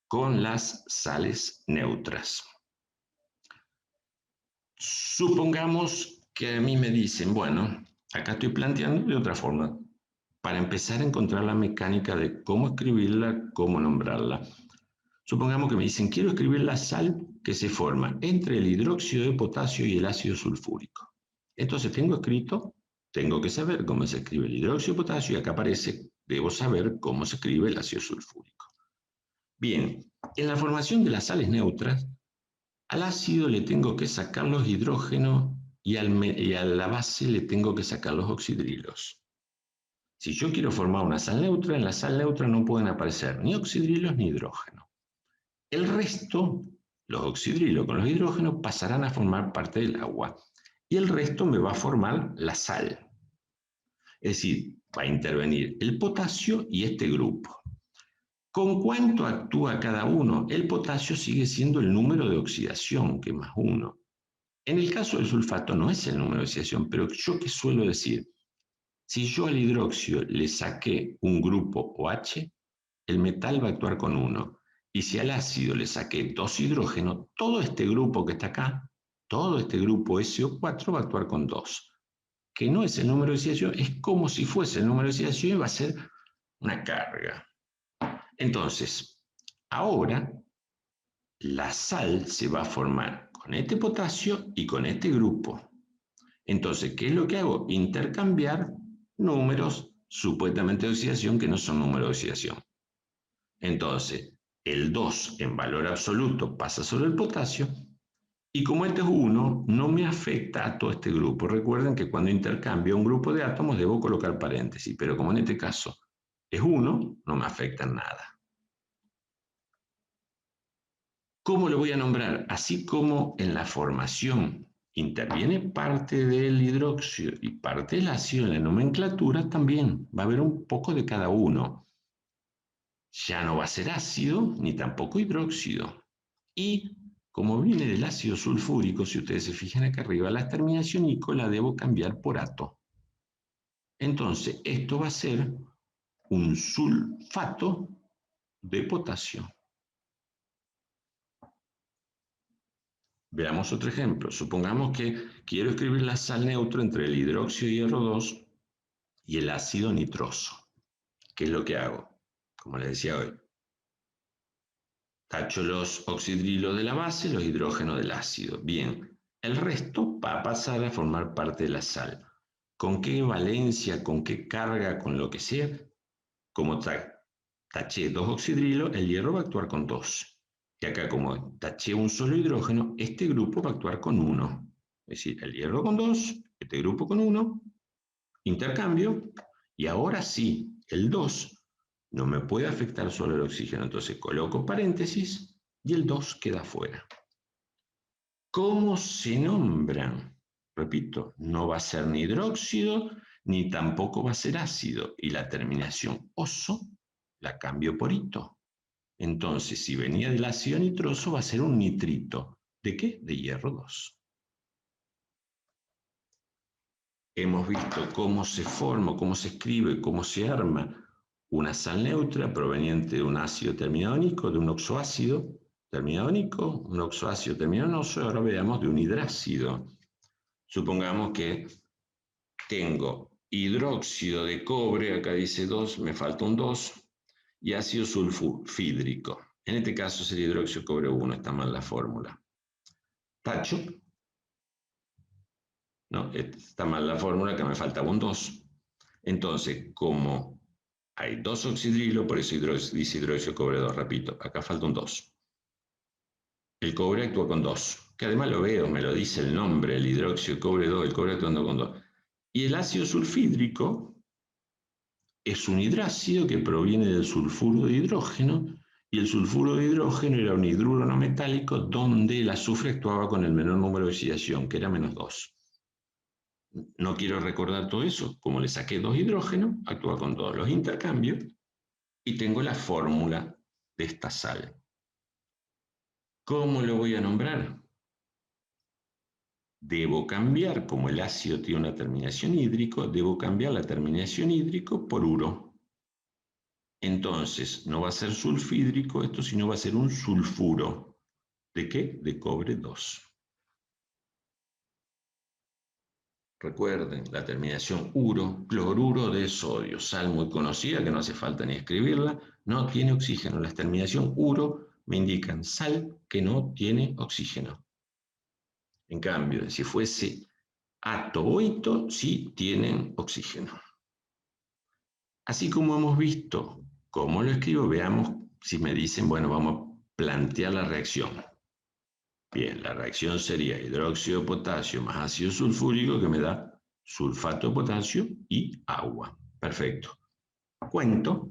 con las sales neutras. Supongamos que a mí me dicen, bueno, acá estoy planteando de otra forma, para empezar a encontrar la mecánica de cómo escribirla, cómo nombrarla. Supongamos que me dicen, quiero escribir la sal que se forma entre el hidróxido de potasio y el ácido sulfúrico. Entonces tengo escrito, tengo que saber cómo se escribe el hidróxido de potasio y acá aparece, debo saber cómo se escribe el ácido sulfúrico. Bien, en la formación de las sales neutras, al ácido le tengo que sacar los hidrógenos y a la base le tengo que sacar los oxidrilos. Si yo quiero formar una sal neutra, en la sal neutra no pueden aparecer ni oxidrilos ni hidrógenos. El resto, los oxidrilos con los hidrógenos, pasarán a formar parte del agua. Y el resto me va a formar la sal. Es decir, va a intervenir el potasio y este grupo. ¿Con cuánto actúa cada uno? El potasio sigue siendo el número de oxidación, que es más 1. En el caso del sulfato no es el número de oxidación, pero yo qué suelo decir, si yo al hidróxido le saqué un grupo OH, el metal va a actuar con 1. Y si al ácido le saqué 2 hidrógenos, todo este grupo que está acá, todo este grupo SO4 va a actuar con 2. Que no es el número de oxidación, es como si fuese el número de oxidación y va a ser una carga. Entonces, ahora la sal se va a formar con este potasio y con este grupo. Entonces, ¿qué es lo que hago? Intercambiar números supuestamente de oxidación que no son números de oxidación. Entonces, el 2 en valor absoluto pasa sobre el potasio y como este es 1, no me afecta a todo este grupo. Recuerden que cuando intercambio un grupo de átomos debo colocar paréntesis, pero como en este caso es 1, no me afecta en nada. ¿Cómo lo voy a nombrar? Así como en la formación interviene parte del hidróxido y parte del ácido, en la nomenclatura también va a haber un poco de cada uno. Ya no va a ser ácido ni tampoco hidróxido. Y como viene del ácido sulfúrico, si ustedes se fijan acá arriba, la terminación ico la debo cambiar por ato. Entonces, esto va a ser un sulfato de potasio. Veamos otro ejemplo. Supongamos que quiero escribir la sal neutra entre el hidróxido de hierro 2 y el ácido nitroso. ¿Qué es lo que hago? Como les decía hoy, tacho los oxidrilos de la base, los hidrógenos del ácido. Bien, el resto va a pasar a formar parte de la sal. ¿Con qué valencia, con qué carga, con lo que sea? Como taché 2 oxidrilos, el hierro va a actuar con 2. Y acá como taché un solo hidrógeno, este grupo va a actuar con 1. Es decir, el hierro con 2, este grupo con 1, intercambio, y ahora sí, el 2 no me puede afectar solo el oxígeno, entonces coloco paréntesis y el 2 queda fuera. ¿Cómo se nombran? Repito, no va a ser ni hidróxido, ni tampoco va a ser ácido, y la terminación oso la cambio por ito. Entonces, si venía del ácido nitroso, va a ser un nitrito. ¿De qué? De hierro 2. Hemos visto cómo se forma, cómo se escribe, cómo se arma una sal neutra proveniente de un ácido terminado en ico, de un oxoácido terminado en ico, un oxoácido terminado en oso, ahora veamos de un hidrácido. Supongamos que tengo hidróxido de cobre, acá dice 2, me falta un 2, y ácido sulfúrico. En este caso sería hidróxido de cobre 1, está mal la fórmula. tacho. No, está mal la fórmula, que me faltaba un 2. Entonces, como hay 2 oxidrilos, por eso dice hidróxido de cobre 2, repito, acá falta un 2. El cobre actúa con 2, que además lo veo, me lo dice el nombre, el hidróxido de cobre 2, el cobre actuando con 2. Y el ácido sulfídrico es un hidrácido que proviene del sulfuro de hidrógeno, y el sulfuro de hidrógeno era un hidruro no metálico donde el azufre actuaba con el menor número de oxidación, que era -2. No quiero recordar todo eso, como le saqué 2 hidrógenos, actúa con todos los intercambios, y tengo la fórmula de esta sal. ¿Cómo lo voy a nombrar? Debo cambiar, como el ácido tiene una terminación hídrico, debo cambiar la terminación hídrico por uro. Entonces, no va a ser sulfídrico esto, sino va a ser un sulfuro. ¿De qué? De cobre 2. Recuerden, la terminación uro, cloruro de sodio, sal muy conocida que no hace falta ni escribirla, no tiene oxígeno. La terminación uro me indican sal que no tiene oxígeno. En cambio, si fuese ato o ito, sí tienen oxígeno. Así como hemos visto cómo lo escribo, veamos si me dicen, bueno, vamos a plantear la reacción. Bien, la reacción sería hidróxido de potasio más ácido sulfúrico, que me da sulfato de potasio y agua. Perfecto. Cuento.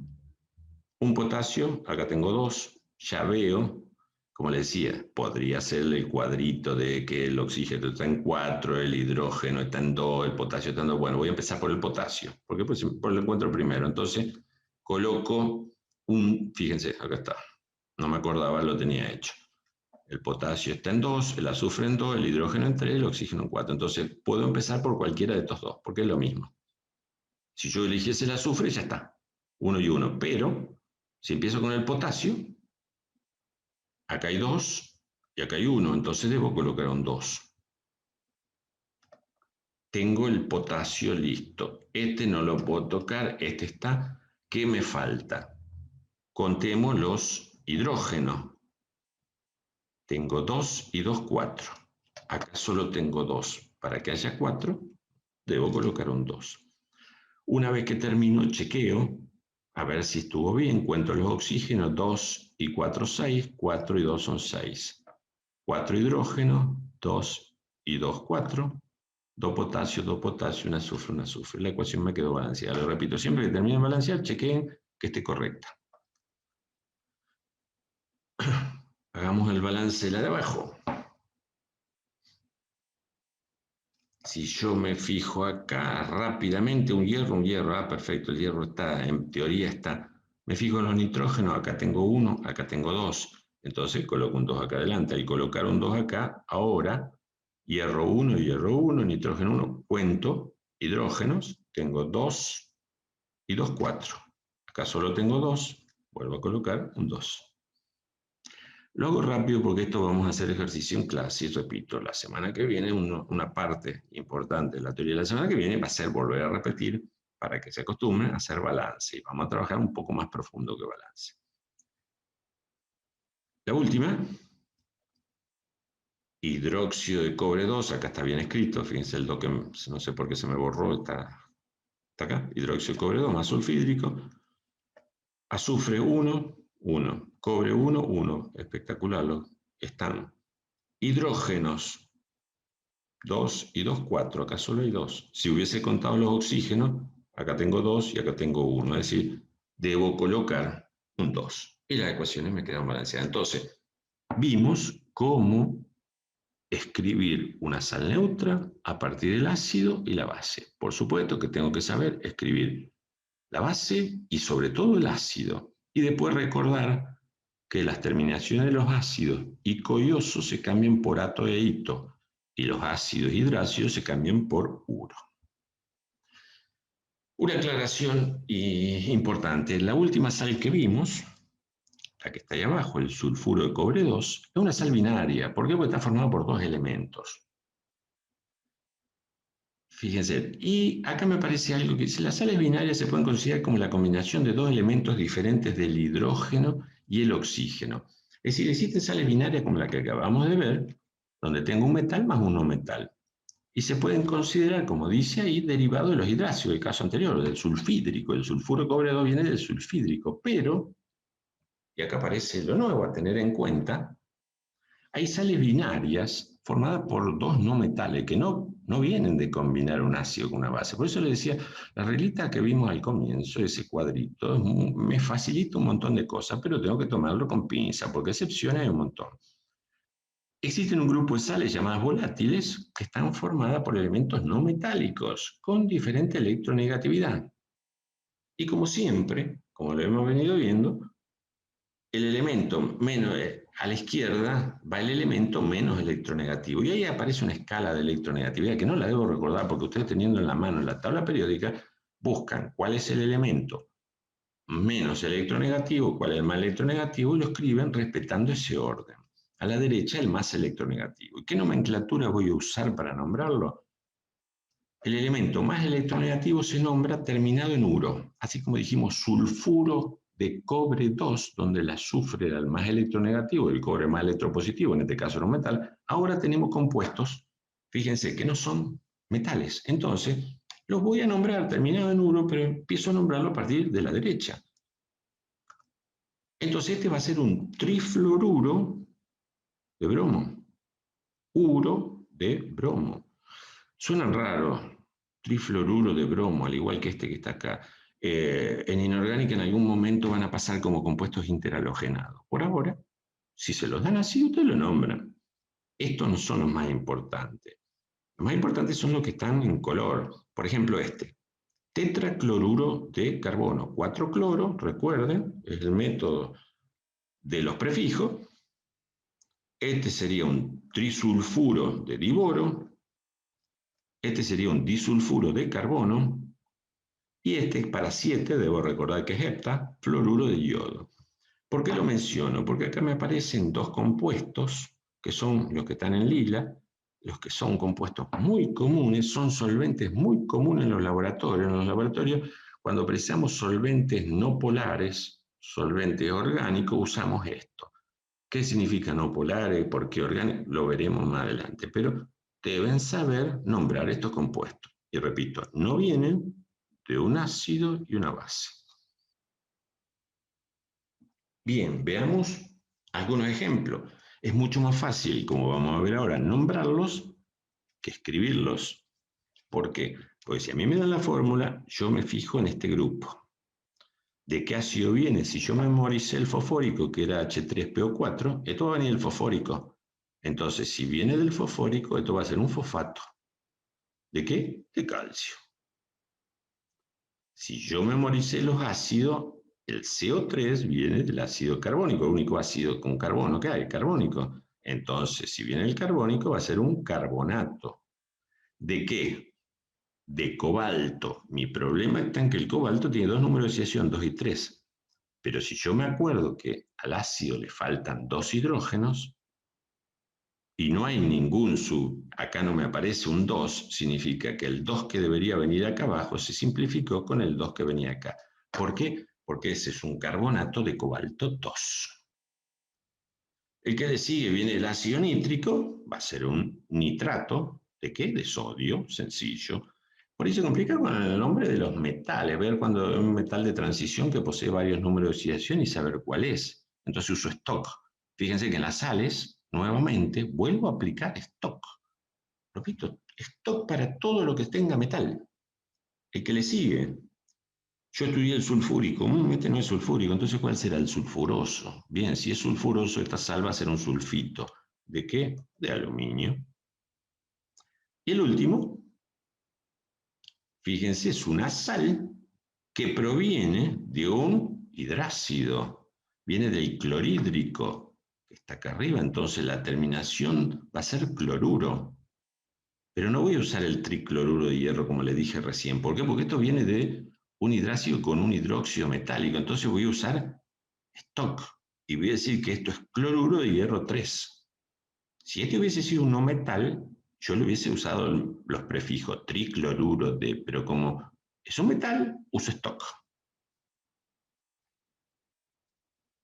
Un potasio, acá tengo 2. Ya veo, como les decía, podría ser el cuadrito de que el oxígeno está en 4, el hidrógeno está en 2, el potasio está en 2. Bueno, voy a empezar por el potasio, porque pues por el encuentro primero. Entonces, coloco fíjense, acá está. No me acordaba, lo tenía hecho. El potasio está en 2, el azufre en 2, el hidrógeno en 3, el oxígeno en 4. Entonces, puedo empezar por cualquiera de estos dos, porque es lo mismo. Si yo eligiese el azufre, ya está. 1 y 1. Pero, si empiezo con el potasio, acá hay 2 y acá hay 1. Entonces, debo colocar un 2. Tengo el potasio listo. Este no lo puedo tocar. Este está. ¿Qué me falta? Contemos los hidrógenos. Tengo 2 y 2, 4. Acá solo tengo 2. Para que haya 4, debo colocar un 2. Una vez que termino, chequeo, a ver si estuvo bien. Cuento los oxígenos, 2 y 4, 6. 4 y 2 son 6. 4 hidrógenos, 2 y 2, 4. 2 potasio, un azufre. La ecuación me quedó balanceada. Lo repito, siempre que termine de balancear, chequeen que esté correcta. Hagamos el balance de la de abajo. Si yo me fijo acá rápidamente, un hierro, perfecto, el hierro está, en teoría está. Me fijo en los nitrógenos, acá tengo 1, acá tengo 2. Entonces coloco un 2 acá adelante. Al colocar un 2 acá, ahora, hierro 1, nitrógeno 1, cuento hidrógenos, tengo 2 y 2, 4. Acá solo tengo 2, vuelvo a colocar un 2. Lo hago rápido porque esto vamos a hacer ejercicio en clase y repito, la semana que viene una parte importante de la teoría de la semana que viene va a ser volver a repetir para que se acostumbren a hacer balance y vamos a trabajar un poco más profundo que balance. La última, hidróxido de cobre 2, acá está bien escrito, fíjense el do que no sé por qué se me borró, está acá, hidróxido de cobre 2 más sulfídrico, azufre 1, 1, cobre 1, 1, espectacular, están hidrógenos 2 y 2, 4, acá solo hay 2. Si hubiese contado los oxígenos, acá tengo 2 y acá tengo 1, es decir, debo colocar un 2. Y las ecuaciones me quedan balanceadas. Entonces, vimos cómo escribir una sal neutra a partir del ácido y la base. Por supuesto que tengo que saber escribir la base y sobre todo el ácido. Y después recordar que las terminaciones de los ácidos ico-ioso se cambian por ato e ito y los ácidos hidrácidos se cambian por uro. Una aclaración importante. La última sal que vimos, la que está ahí abajo, el sulfuro de cobre 2, es una sal binaria. ¿Por qué? Porque está formada por 2 elementos. Fíjense, y acá me parece algo que dice, las sales binarias se pueden considerar como la combinación de 2 elementos diferentes del hidrógeno y el oxígeno. Es decir, existen sales binarias como la que acabamos de ver, donde tengo un metal más un no metal. Y se pueden considerar, como dice ahí, derivados de los hidráxidos, el caso anterior, del sulfídrico. El sulfuro de cobre 2 viene del sulfídrico, pero, y acá aparece lo nuevo a tener en cuenta, hay sales binarias formadas por dos no metales que no vienen de combinar un ácido con una base. Por eso le decía, la reglita que vimos al comienzo, ese cuadrito, me facilita un montón de cosas, pero tengo que tomarlo con pinza, porque excepciones hay un montón. Existen un grupo de sales llamadas volátiles que están formadas por elementos no metálicos con diferente electronegatividad. Y como siempre, como lo hemos venido viendo, el elemento menos, a la izquierda va el elemento menos electronegativo. Y ahí aparece una escala de electronegatividad que no la debo recordar porque ustedes teniendo en la mano la tabla periódica buscan cuál es el elemento menos electronegativo, cuál es el más electronegativo y lo escriben respetando ese orden. A la derecha el más electronegativo. ¿Y qué nomenclatura voy a usar para nombrarlo? El elemento más electronegativo se nombra terminado en uro, así como dijimos sulfuro de cobre 2, donde el azufre era el más electronegativo y el cobre más electropositivo, en este caso era un metal. Ahora tenemos compuestos, fíjense, que no son metales. Entonces, los voy a nombrar terminado en uro, pero empiezo a nombrarlo a partir de la derecha. Entonces, este va a ser un trifluoruro de bromo, uro de bromo. Suenan raros, trifluoruro de bromo, al igual que este que está acá. En inorgánica en algún momento van a pasar como compuestos interhalogenados. Por ahora, si se los dan así, ustedes lo nombran. Estos no son los más importantes. Los más importantes son los que están en color. Por ejemplo, este. Tetracloruro de carbono. 4 cloro, recuerden, es el método de los prefijos. Este sería un trisulfuro de diboro. Este sería un disulfuro de carbono. Y este para 7, debo recordar que es heptafluoruro de yodo. ¿Por qué lo menciono? Porque acá me aparecen dos compuestos, que son los que están en lila, los que son compuestos muy comunes, son solventes muy comunes en los laboratorios. En los laboratorios, cuando precisamos solventes no polares, solventes orgánicos, usamos esto. ¿Qué significa no polares? ¿Por qué orgánicos? Lo veremos más adelante, pero deben saber nombrar estos compuestos. Y repito, no vienen de un ácido y una base. Bien, veamos algunos ejemplos. Es mucho más fácil, como vamos a ver ahora, nombrarlos que escribirlos. ¿Por qué? Porque si a mí me dan la fórmula, yo me fijo en este grupo. ¿De qué ácido viene? Si yo memoricé el fosfórico, que era H3PO4, esto va a venir del fosfórico. Entonces, si viene del fosfórico, esto va a ser un fosfato. ¿De qué? De calcio. Si yo memoricé los ácidos, el CO3 viene del ácido carbónico, el único ácido con carbono que hay, carbónico. Entonces, si viene el carbónico, va a ser un carbonato. ¿De qué? De cobalto. Mi problema está en que el cobalto tiene dos números de oxidación, 2 y 3. Pero si yo me acuerdo que al ácido le faltan 2 hidrógenos, y no hay ningún acá no me aparece un 2, significa que el 2 que debería venir acá abajo se simplificó con el 2 que venía acá. ¿Por qué? Porque ese es un carbonato de cobalto 2. El que le sigue viene el ácido nítrico, va a ser un nitrato, ¿de qué? De sodio, sencillo. Por ahí se complica con el nombre de los metales, ver cuando es un metal de transición que posee varios números de oxidación y saber cuál es. Entonces uso stock. Fíjense que en las sales, nuevamente, vuelvo a aplicar stock. Repito, stock para todo lo que tenga metal. El que le sigue. Yo estudié el sulfúrico, este no es sulfúrico, entonces ¿cuál será el sulfuroso? Bien, si es sulfuroso, esta sal va a ser un sulfito. ¿De qué? De aluminio. Y el último, fíjense, es una sal que proviene de un hidrácido, viene del clorhídrico, que está acá arriba, entonces la terminación va a ser cloruro. Pero no voy a usar el tricloruro de hierro como le dije recién. ¿Por qué? Porque esto viene de un hidrácido con un hidróxido metálico. Entonces voy a usar stock y voy a decir que esto es cloruro de hierro 3. Si este hubiese sido un no metal, yo le hubiese usado los prefijos tricloruro de, pero como es un metal, uso stock.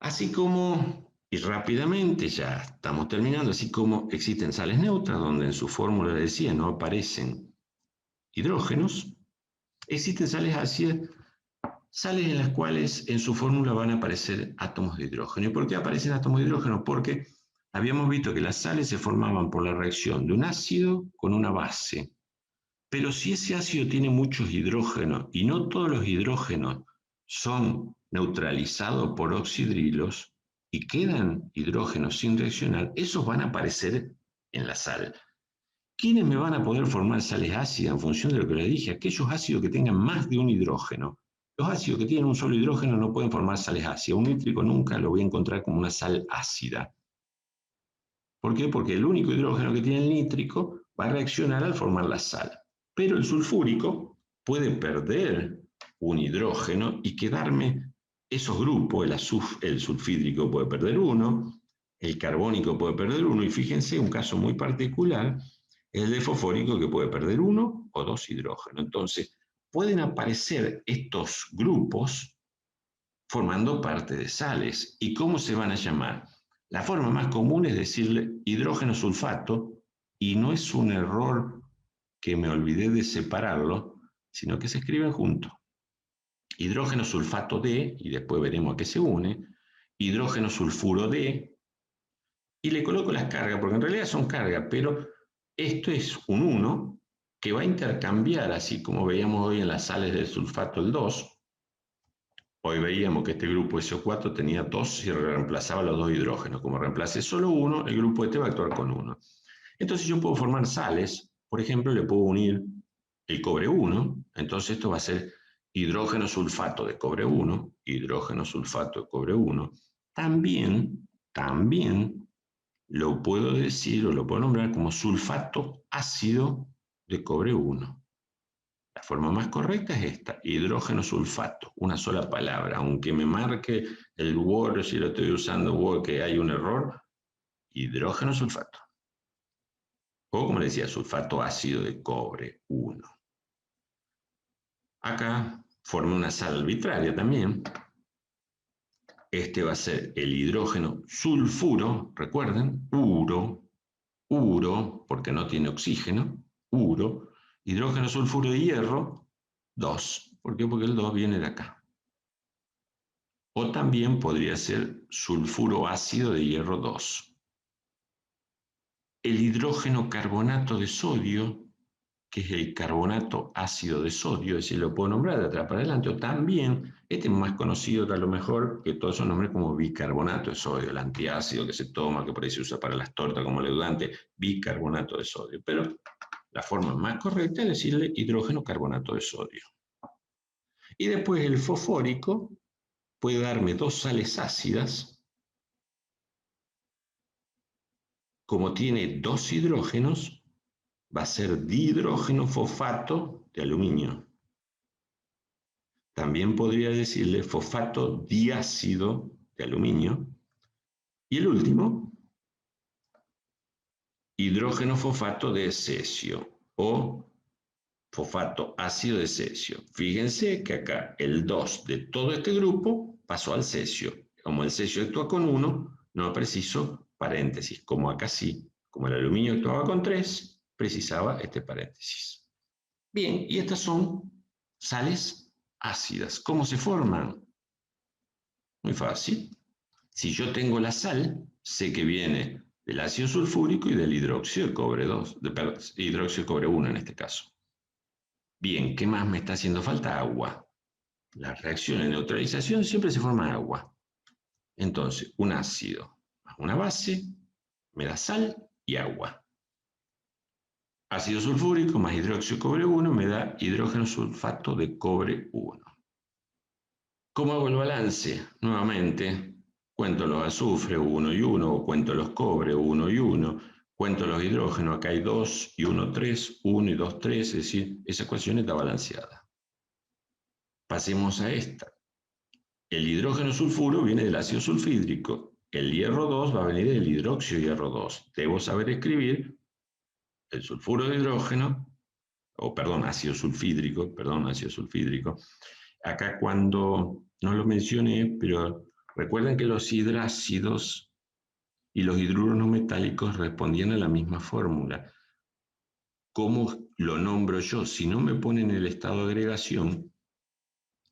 Así como Y rápidamente, ya estamos terminando, así como existen sales neutras, donde en su fórmula decía no aparecen hidrógenos, existen sales ácidas, sales en las cuales en su fórmula van a aparecer átomos de hidrógeno. ¿Y por qué aparecen átomos de hidrógeno? Porque habíamos visto que las sales se formaban por la reacción de un ácido con una base. Pero si ese ácido tiene muchos hidrógenos y no todos los hidrógenos son neutralizados por oxidrilos y quedan hidrógenos sin reaccionar, esos van a aparecer en la sal. ¿Quiénes me van a poder formar sales ácidas en función de lo que les dije? Aquellos ácidos que tengan más de un hidrógeno. Los ácidos que tienen un solo hidrógeno no pueden formar sales ácidas. Un nítrico nunca lo voy a encontrar como una sal ácida. ¿Por qué? Porque el único hidrógeno que tiene el nítrico va a reaccionar al formar la sal. Pero el sulfúrico puede perder un hidrógeno y quedarme esos grupos. El sulfídrico puede perder uno, el carbónico puede perder uno, y fíjense, un caso muy particular es el de fosfórico, que puede perder uno o dos hidrógenos. Entonces, pueden aparecer estos grupos formando parte de sales. ¿Y cómo se van a llamar? La forma más común es decirle hidrógeno sulfato, y no es un error que me olvidé de separarlo, sino que se escriben juntos. Hidrógeno sulfato de, y después veremos a qué se une, hidrógeno sulfuro de, y le coloco las cargas, porque en realidad son cargas, pero esto es un 1 que va a intercambiar, así como veíamos hoy en las sales del sulfato el 2. Hoy veíamos que este grupo SO4 tenía 2 y reemplazaba los dos hidrógenos. Como reemplace solo uno, el grupo este va a actuar con 1. Entonces yo puedo formar sales, por ejemplo, le puedo unir el cobre 1, entonces esto va a ser hidrógeno sulfato de cobre 1, hidrógeno sulfato de cobre 1. También lo puedo decir o lo puedo nombrar como sulfato ácido de cobre 1. La forma más correcta es esta, hidrógeno sulfato, una sola palabra, aunque me marque el Word, si lo estoy usando Word, que hay un error, hidrógeno sulfato. O como le decía, sulfato ácido de cobre 1. Acá forma una sal arbitraria también. Este va a ser el hidrógeno sulfuro, recuerden, uro, porque no tiene oxígeno, uro. Hidrógeno sulfuro de hierro, 2. ¿Por qué? Porque el 2 viene de acá. O también podría ser sulfuro ácido de hierro 2. El hidrógeno carbonato de sodio, que es el carbonato ácido de sodio, es decir, lo puedo nombrar de atrás para adelante, o también, este es más conocido a lo mejor que todos esos nombres como bicarbonato de sodio, el antiácido que se toma, que por ahí se usa para las tortas como leudante, bicarbonato de sodio. Pero la forma más correcta es decirle hidrógeno carbonato de sodio. Y después el fosfórico puede darme dos sales ácidas. Como tiene dos hidrógenos, va a ser dihidrógeno fosfato de aluminio. También podría decirle fosfato diácido de aluminio. Y el último, hidrógeno fosfato de cesio o fosfato ácido de cesio. Fíjense que acá el 2 de todo este grupo pasó al cesio. Como el cesio actúa con 1, no preciso paréntesis. Como acá sí, como el aluminio actuaba con 3, precisaba este paréntesis. Bien, y estas son sales ácidas. ¿Cómo se forman? Muy fácil. Si yo tengo la sal, sé que viene del ácido sulfúrico y del hidróxido de cobre 2, hidróxido de cobre 1 en este caso. Bien, ¿qué más me está haciendo falta? Agua. La reacción de neutralización siempre se forma agua. Entonces, un ácido más una base me da sal y agua. Ácido sulfúrico más hidróxido de cobre 1 me da hidrógeno sulfato de cobre 1. ¿Cómo hago el balance? Nuevamente, cuento los azufres 1 y 1, o cuento los cobre 1 y 1, cuento los hidrógenos, acá hay 2 y 1, 3, 1 y 2, 3, es decir, esa ecuación está balanceada. Pasemos a esta. El hidrógeno sulfuro viene del ácido sulfídrico. El hierro 2 va a venir del hidróxido de hierro 2. Debo saber escribir el sulfuro de hidrógeno, ácido sulfídrico. Acá cuando no lo mencioné, pero recuerden que los hidrácidos y los hidruros no metálicos respondían a la misma fórmula. ¿Cómo lo nombro yo? Si no me ponen el estado de agregación,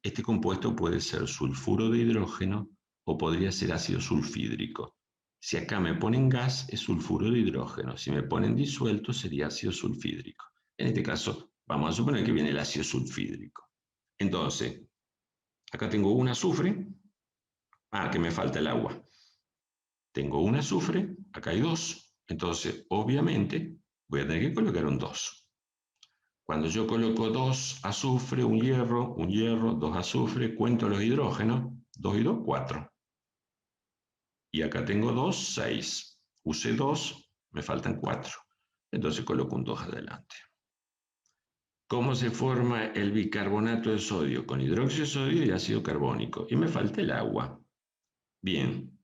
este compuesto puede ser sulfuro de hidrógeno o podría ser ácido sulfídrico. Si acá me ponen gas, es sulfuro de hidrógeno. Si me ponen disuelto, sería ácido sulfídrico. En este caso, vamos a suponer que viene el ácido sulfídrico. Entonces, acá tengo un azufre. Que me falta el agua. Tengo un azufre, acá hay 2. Entonces, obviamente, voy a tener que colocar un 2. Cuando yo coloco 2 azufre, un hierro, 2 azufre, cuento los hidrógenos, 2 y 2, 4. Y acá tengo 2, 6. Usé 2, me faltan 4. Entonces coloco un 2 adelante. ¿Cómo se forma el bicarbonato de sodio? Con hidróxido de sodio y ácido carbónico. Y me falta el agua. Bien.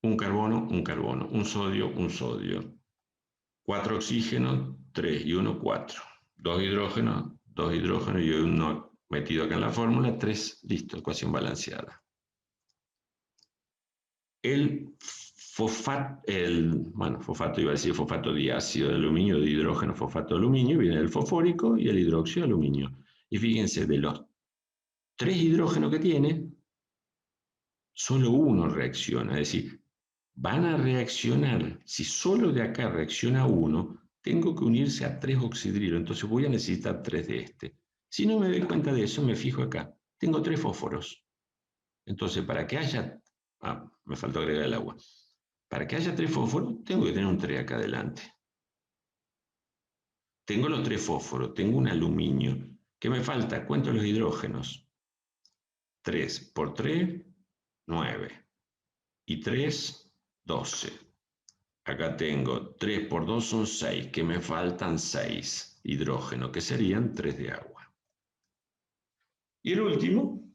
Un carbono, un sodio. 4 oxígenos, 3 y 1, 4. 2 hidrógenos y uno metido acá en la fórmula, 3, listo, ecuación balanceada. Fosfato, iba a decir fosfato diácido de aluminio, de hidrógeno, fosfato de aluminio, viene el fosfórico y el hidróxido de aluminio. Y fíjense, de los 3 hidrógenos que tiene, solo uno reacciona, es decir, van a reaccionar, si solo de acá reacciona uno, tengo que unirse a 3 oxidrilos, entonces voy a necesitar 3 de este. Si no me doy cuenta de eso, me fijo acá, tengo 3 fósforos. Entonces, para que haya, me faltó agregar el agua, para que haya 3 fósforos, tengo que tener un 3 acá adelante. Tengo los 3 fósforos, tengo un aluminio. ¿Qué me falta? Cuento los hidrógenos. 3 por 3, 9. Y 3, 12. Acá tengo 3 por 2 son 6, que me faltan 6 hidrógenos, que serían 3 de agua. Y el último,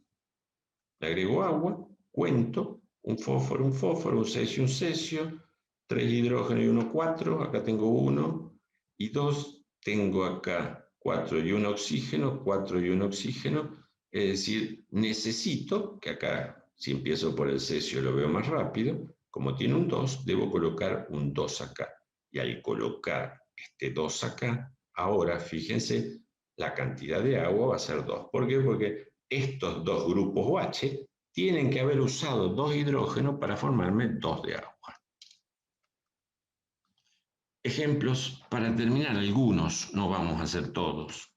le agrego agua, cuento, un fósforo, un cesio, un cesio, 3 hidrógenos y 1, 4, acá tengo 1 y 2, tengo acá 4 y 1 oxígeno, 4 y 1 oxígeno, es decir, necesito, que acá, si empiezo por el cesio lo veo más rápido, como tiene un 2, debo colocar un 2 acá. Y al colocar este 2 acá, ahora fíjense, la cantidad de agua va a ser 2. ¿Por qué? Porque estos dos grupos OH tienen que haber usado 2 hidrógenos para formarme 2 de agua. Ejemplos, para terminar algunos, no vamos a hacer todos,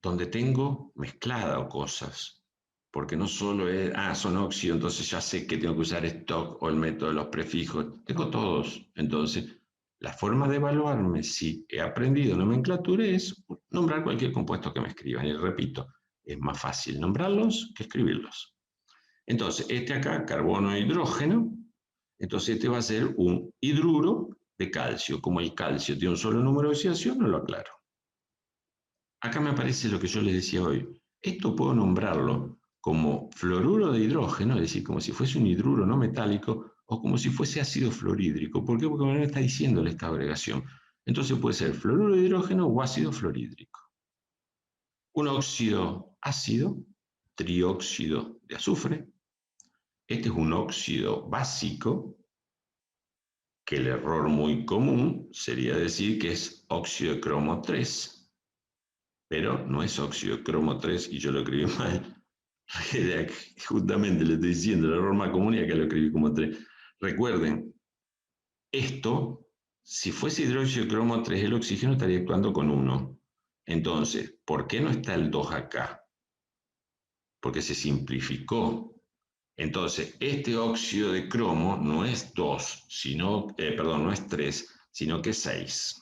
donde tengo mezclado cosas, porque no solo es, son óxidos, entonces ya sé que tengo que usar stock o el método de los prefijos, tengo todos. Entonces, la forma de evaluarme si he aprendido nomenclatura es nombrar cualquier compuesto que me escriban. Y repito, es más fácil nombrarlos que escribirlos. Entonces, este acá, carbono e hidrógeno, entonces este va a ser un hidruro de calcio. Como el calcio tiene un solo número de oxidación, no lo aclaro. Acá me aparece lo que yo les decía hoy. Esto puedo nombrarlo como fluoruro de hidrógeno, es decir, como si fuese un hidruro no metálico, o como si fuese ácido fluorhídrico. ¿Por qué? Porque no me está diciendo esta agregación. Entonces puede ser fluoruro de hidrógeno o ácido fluorhídrico. Un óxido ácido, trióxido de azufre. Este es un óxido básico, que el error muy común sería decir que es óxido de cromo 3, pero no es óxido de cromo 3 y yo lo escribí mal. Justamente le estoy diciendo, el error más común es que lo escribí como 3. Recuerden, esto, si fuese hidróxido de cromo 3, el oxígeno estaría actuando con 1. Entonces, ¿por qué no está el 2 acá? Porque se simplificó. Entonces, este óxido de cromo no es 2, no es 3, sino que es 6.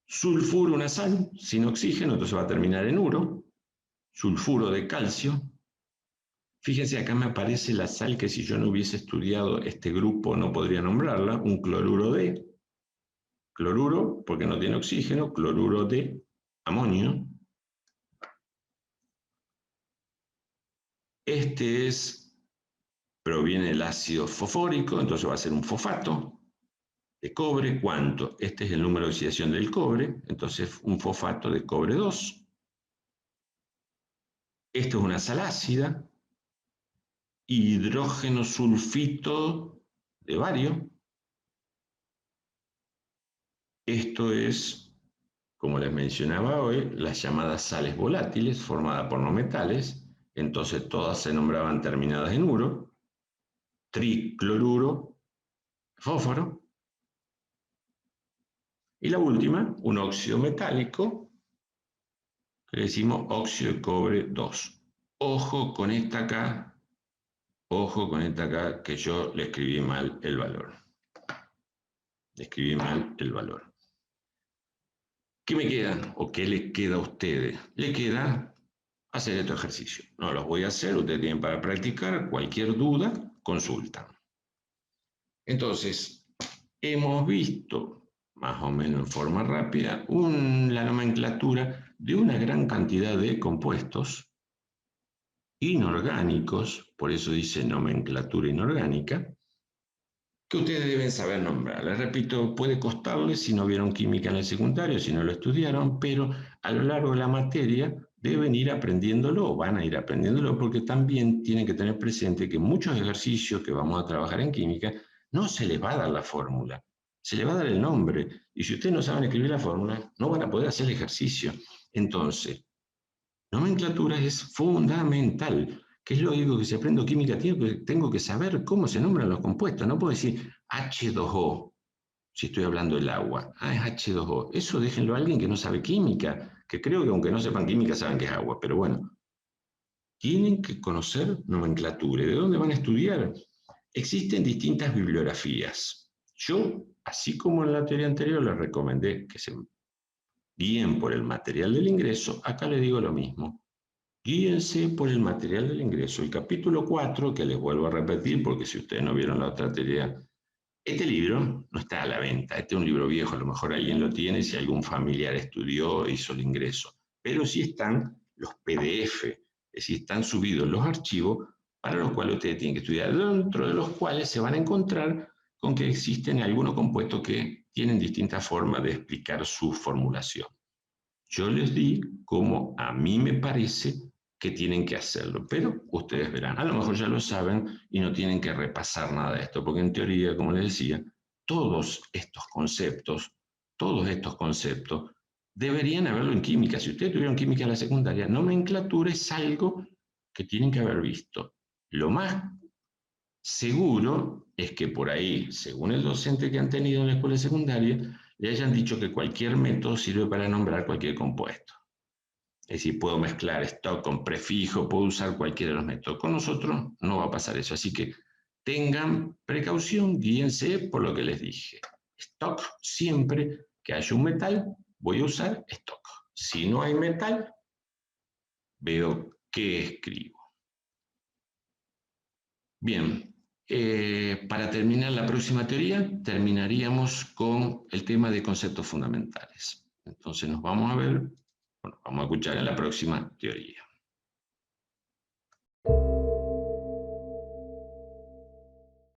Sulfuro, una sal, sin oxígeno, entonces va a terminar en uro. Sulfuro de calcio. Fíjense, acá me aparece la sal que si yo no hubiese estudiado este grupo no podría nombrarla, un cloruro de. Cloruro, porque no tiene oxígeno, cloruro de amonio. Proviene del ácido fosfórico, entonces va a ser un fosfato de cobre. ¿Cuánto? Este es el número de oxidación del cobre, entonces un fosfato de cobre 2. Esto es una sal ácida, hidrógeno sulfito de bario. Esto es, como les mencionaba hoy, las llamadas sales volátiles formadas por no metales. Entonces todas se nombraban terminadas en uro. Tricloruro, fósforo. Y la última, un óxido metálico, que le decimos óxido de cobre 2. Ojo con esta acá, que yo le escribí mal el valor. ¿Qué me queda o qué les queda a ustedes? Le queda hacer este ejercicio. No los voy a hacer, ustedes tienen para practicar. Cualquier duda, consulta. Entonces, hemos visto, más o menos en forma rápida, la nomenclatura de una gran cantidad de compuestos inorgánicos, por eso dice nomenclatura inorgánica, que ustedes deben saber nombrar. Les repito, puede costarles si no vieron química en el secundario, si no lo estudiaron, pero a lo largo de la materia deben ir aprendiéndolo, van a ir aprendiéndolo, porque también tienen que tener presente que muchos ejercicios que vamos a trabajar en química no se les va a dar la fórmula, se les va a dar el nombre. Y si ustedes no saben escribir la fórmula, no van a poder hacer el ejercicio. Entonces, nomenclatura es fundamental. ¿Qué es lógico que si aprendo química tengo que saber cómo se nombran los compuestos? No puedo decir H2O si estoy hablando del agua. Ah, es H2O. Eso déjenlo a alguien que no sabe química, que creo que aunque no sepan química saben que es agua, pero bueno. Tienen que conocer nomenclatura. ¿Y de dónde van a estudiar? Existen distintas bibliografías. Yo, así como en la teoría anterior, les recomendé que se guíen por el material del ingreso, acá les digo lo mismo. Guíense por el material del ingreso. El capítulo 4, que les vuelvo a repetir, porque si ustedes no vieron la otra teoría, este libro no está a la venta. Este es un libro viejo, a lo mejor alguien lo tiene si algún familiar estudió, hizo el ingreso. Pero sí están los PDF, es decir, están subidos los archivos para los cuales ustedes tienen que estudiar, dentro de los cuales se van a encontrar con que existen algunos compuestos que tienen distintas formas de explicar su formulación. Yo les di como a mí me parece que tienen que hacerlo, pero ustedes verán, a lo mejor ya lo saben y no tienen que repasar nada de esto, porque en teoría, como les decía, todos estos conceptos deberían haberlo en química. Si ustedes tuvieron química en la secundaria, nomenclatura es algo que tienen que haber visto. Lo más seguro es que por ahí, según el docente que han tenido en la escuela secundaria, le hayan dicho que cualquier método sirve para nombrar cualquier compuesto. Es decir, puedo mezclar stock con prefijo, puedo usar cualquiera de los métodos. Con nosotros no va a pasar eso, así que tengan precaución, guíense por lo que les dije. Stock, siempre que haya un metal, voy a usar stock. Si no hay metal, veo qué escribo. Bien. Para terminar la próxima teoría, terminaríamos con el tema de conceptos fundamentales. Entonces nos vamos a ver, vamos a escuchar en la próxima teoría.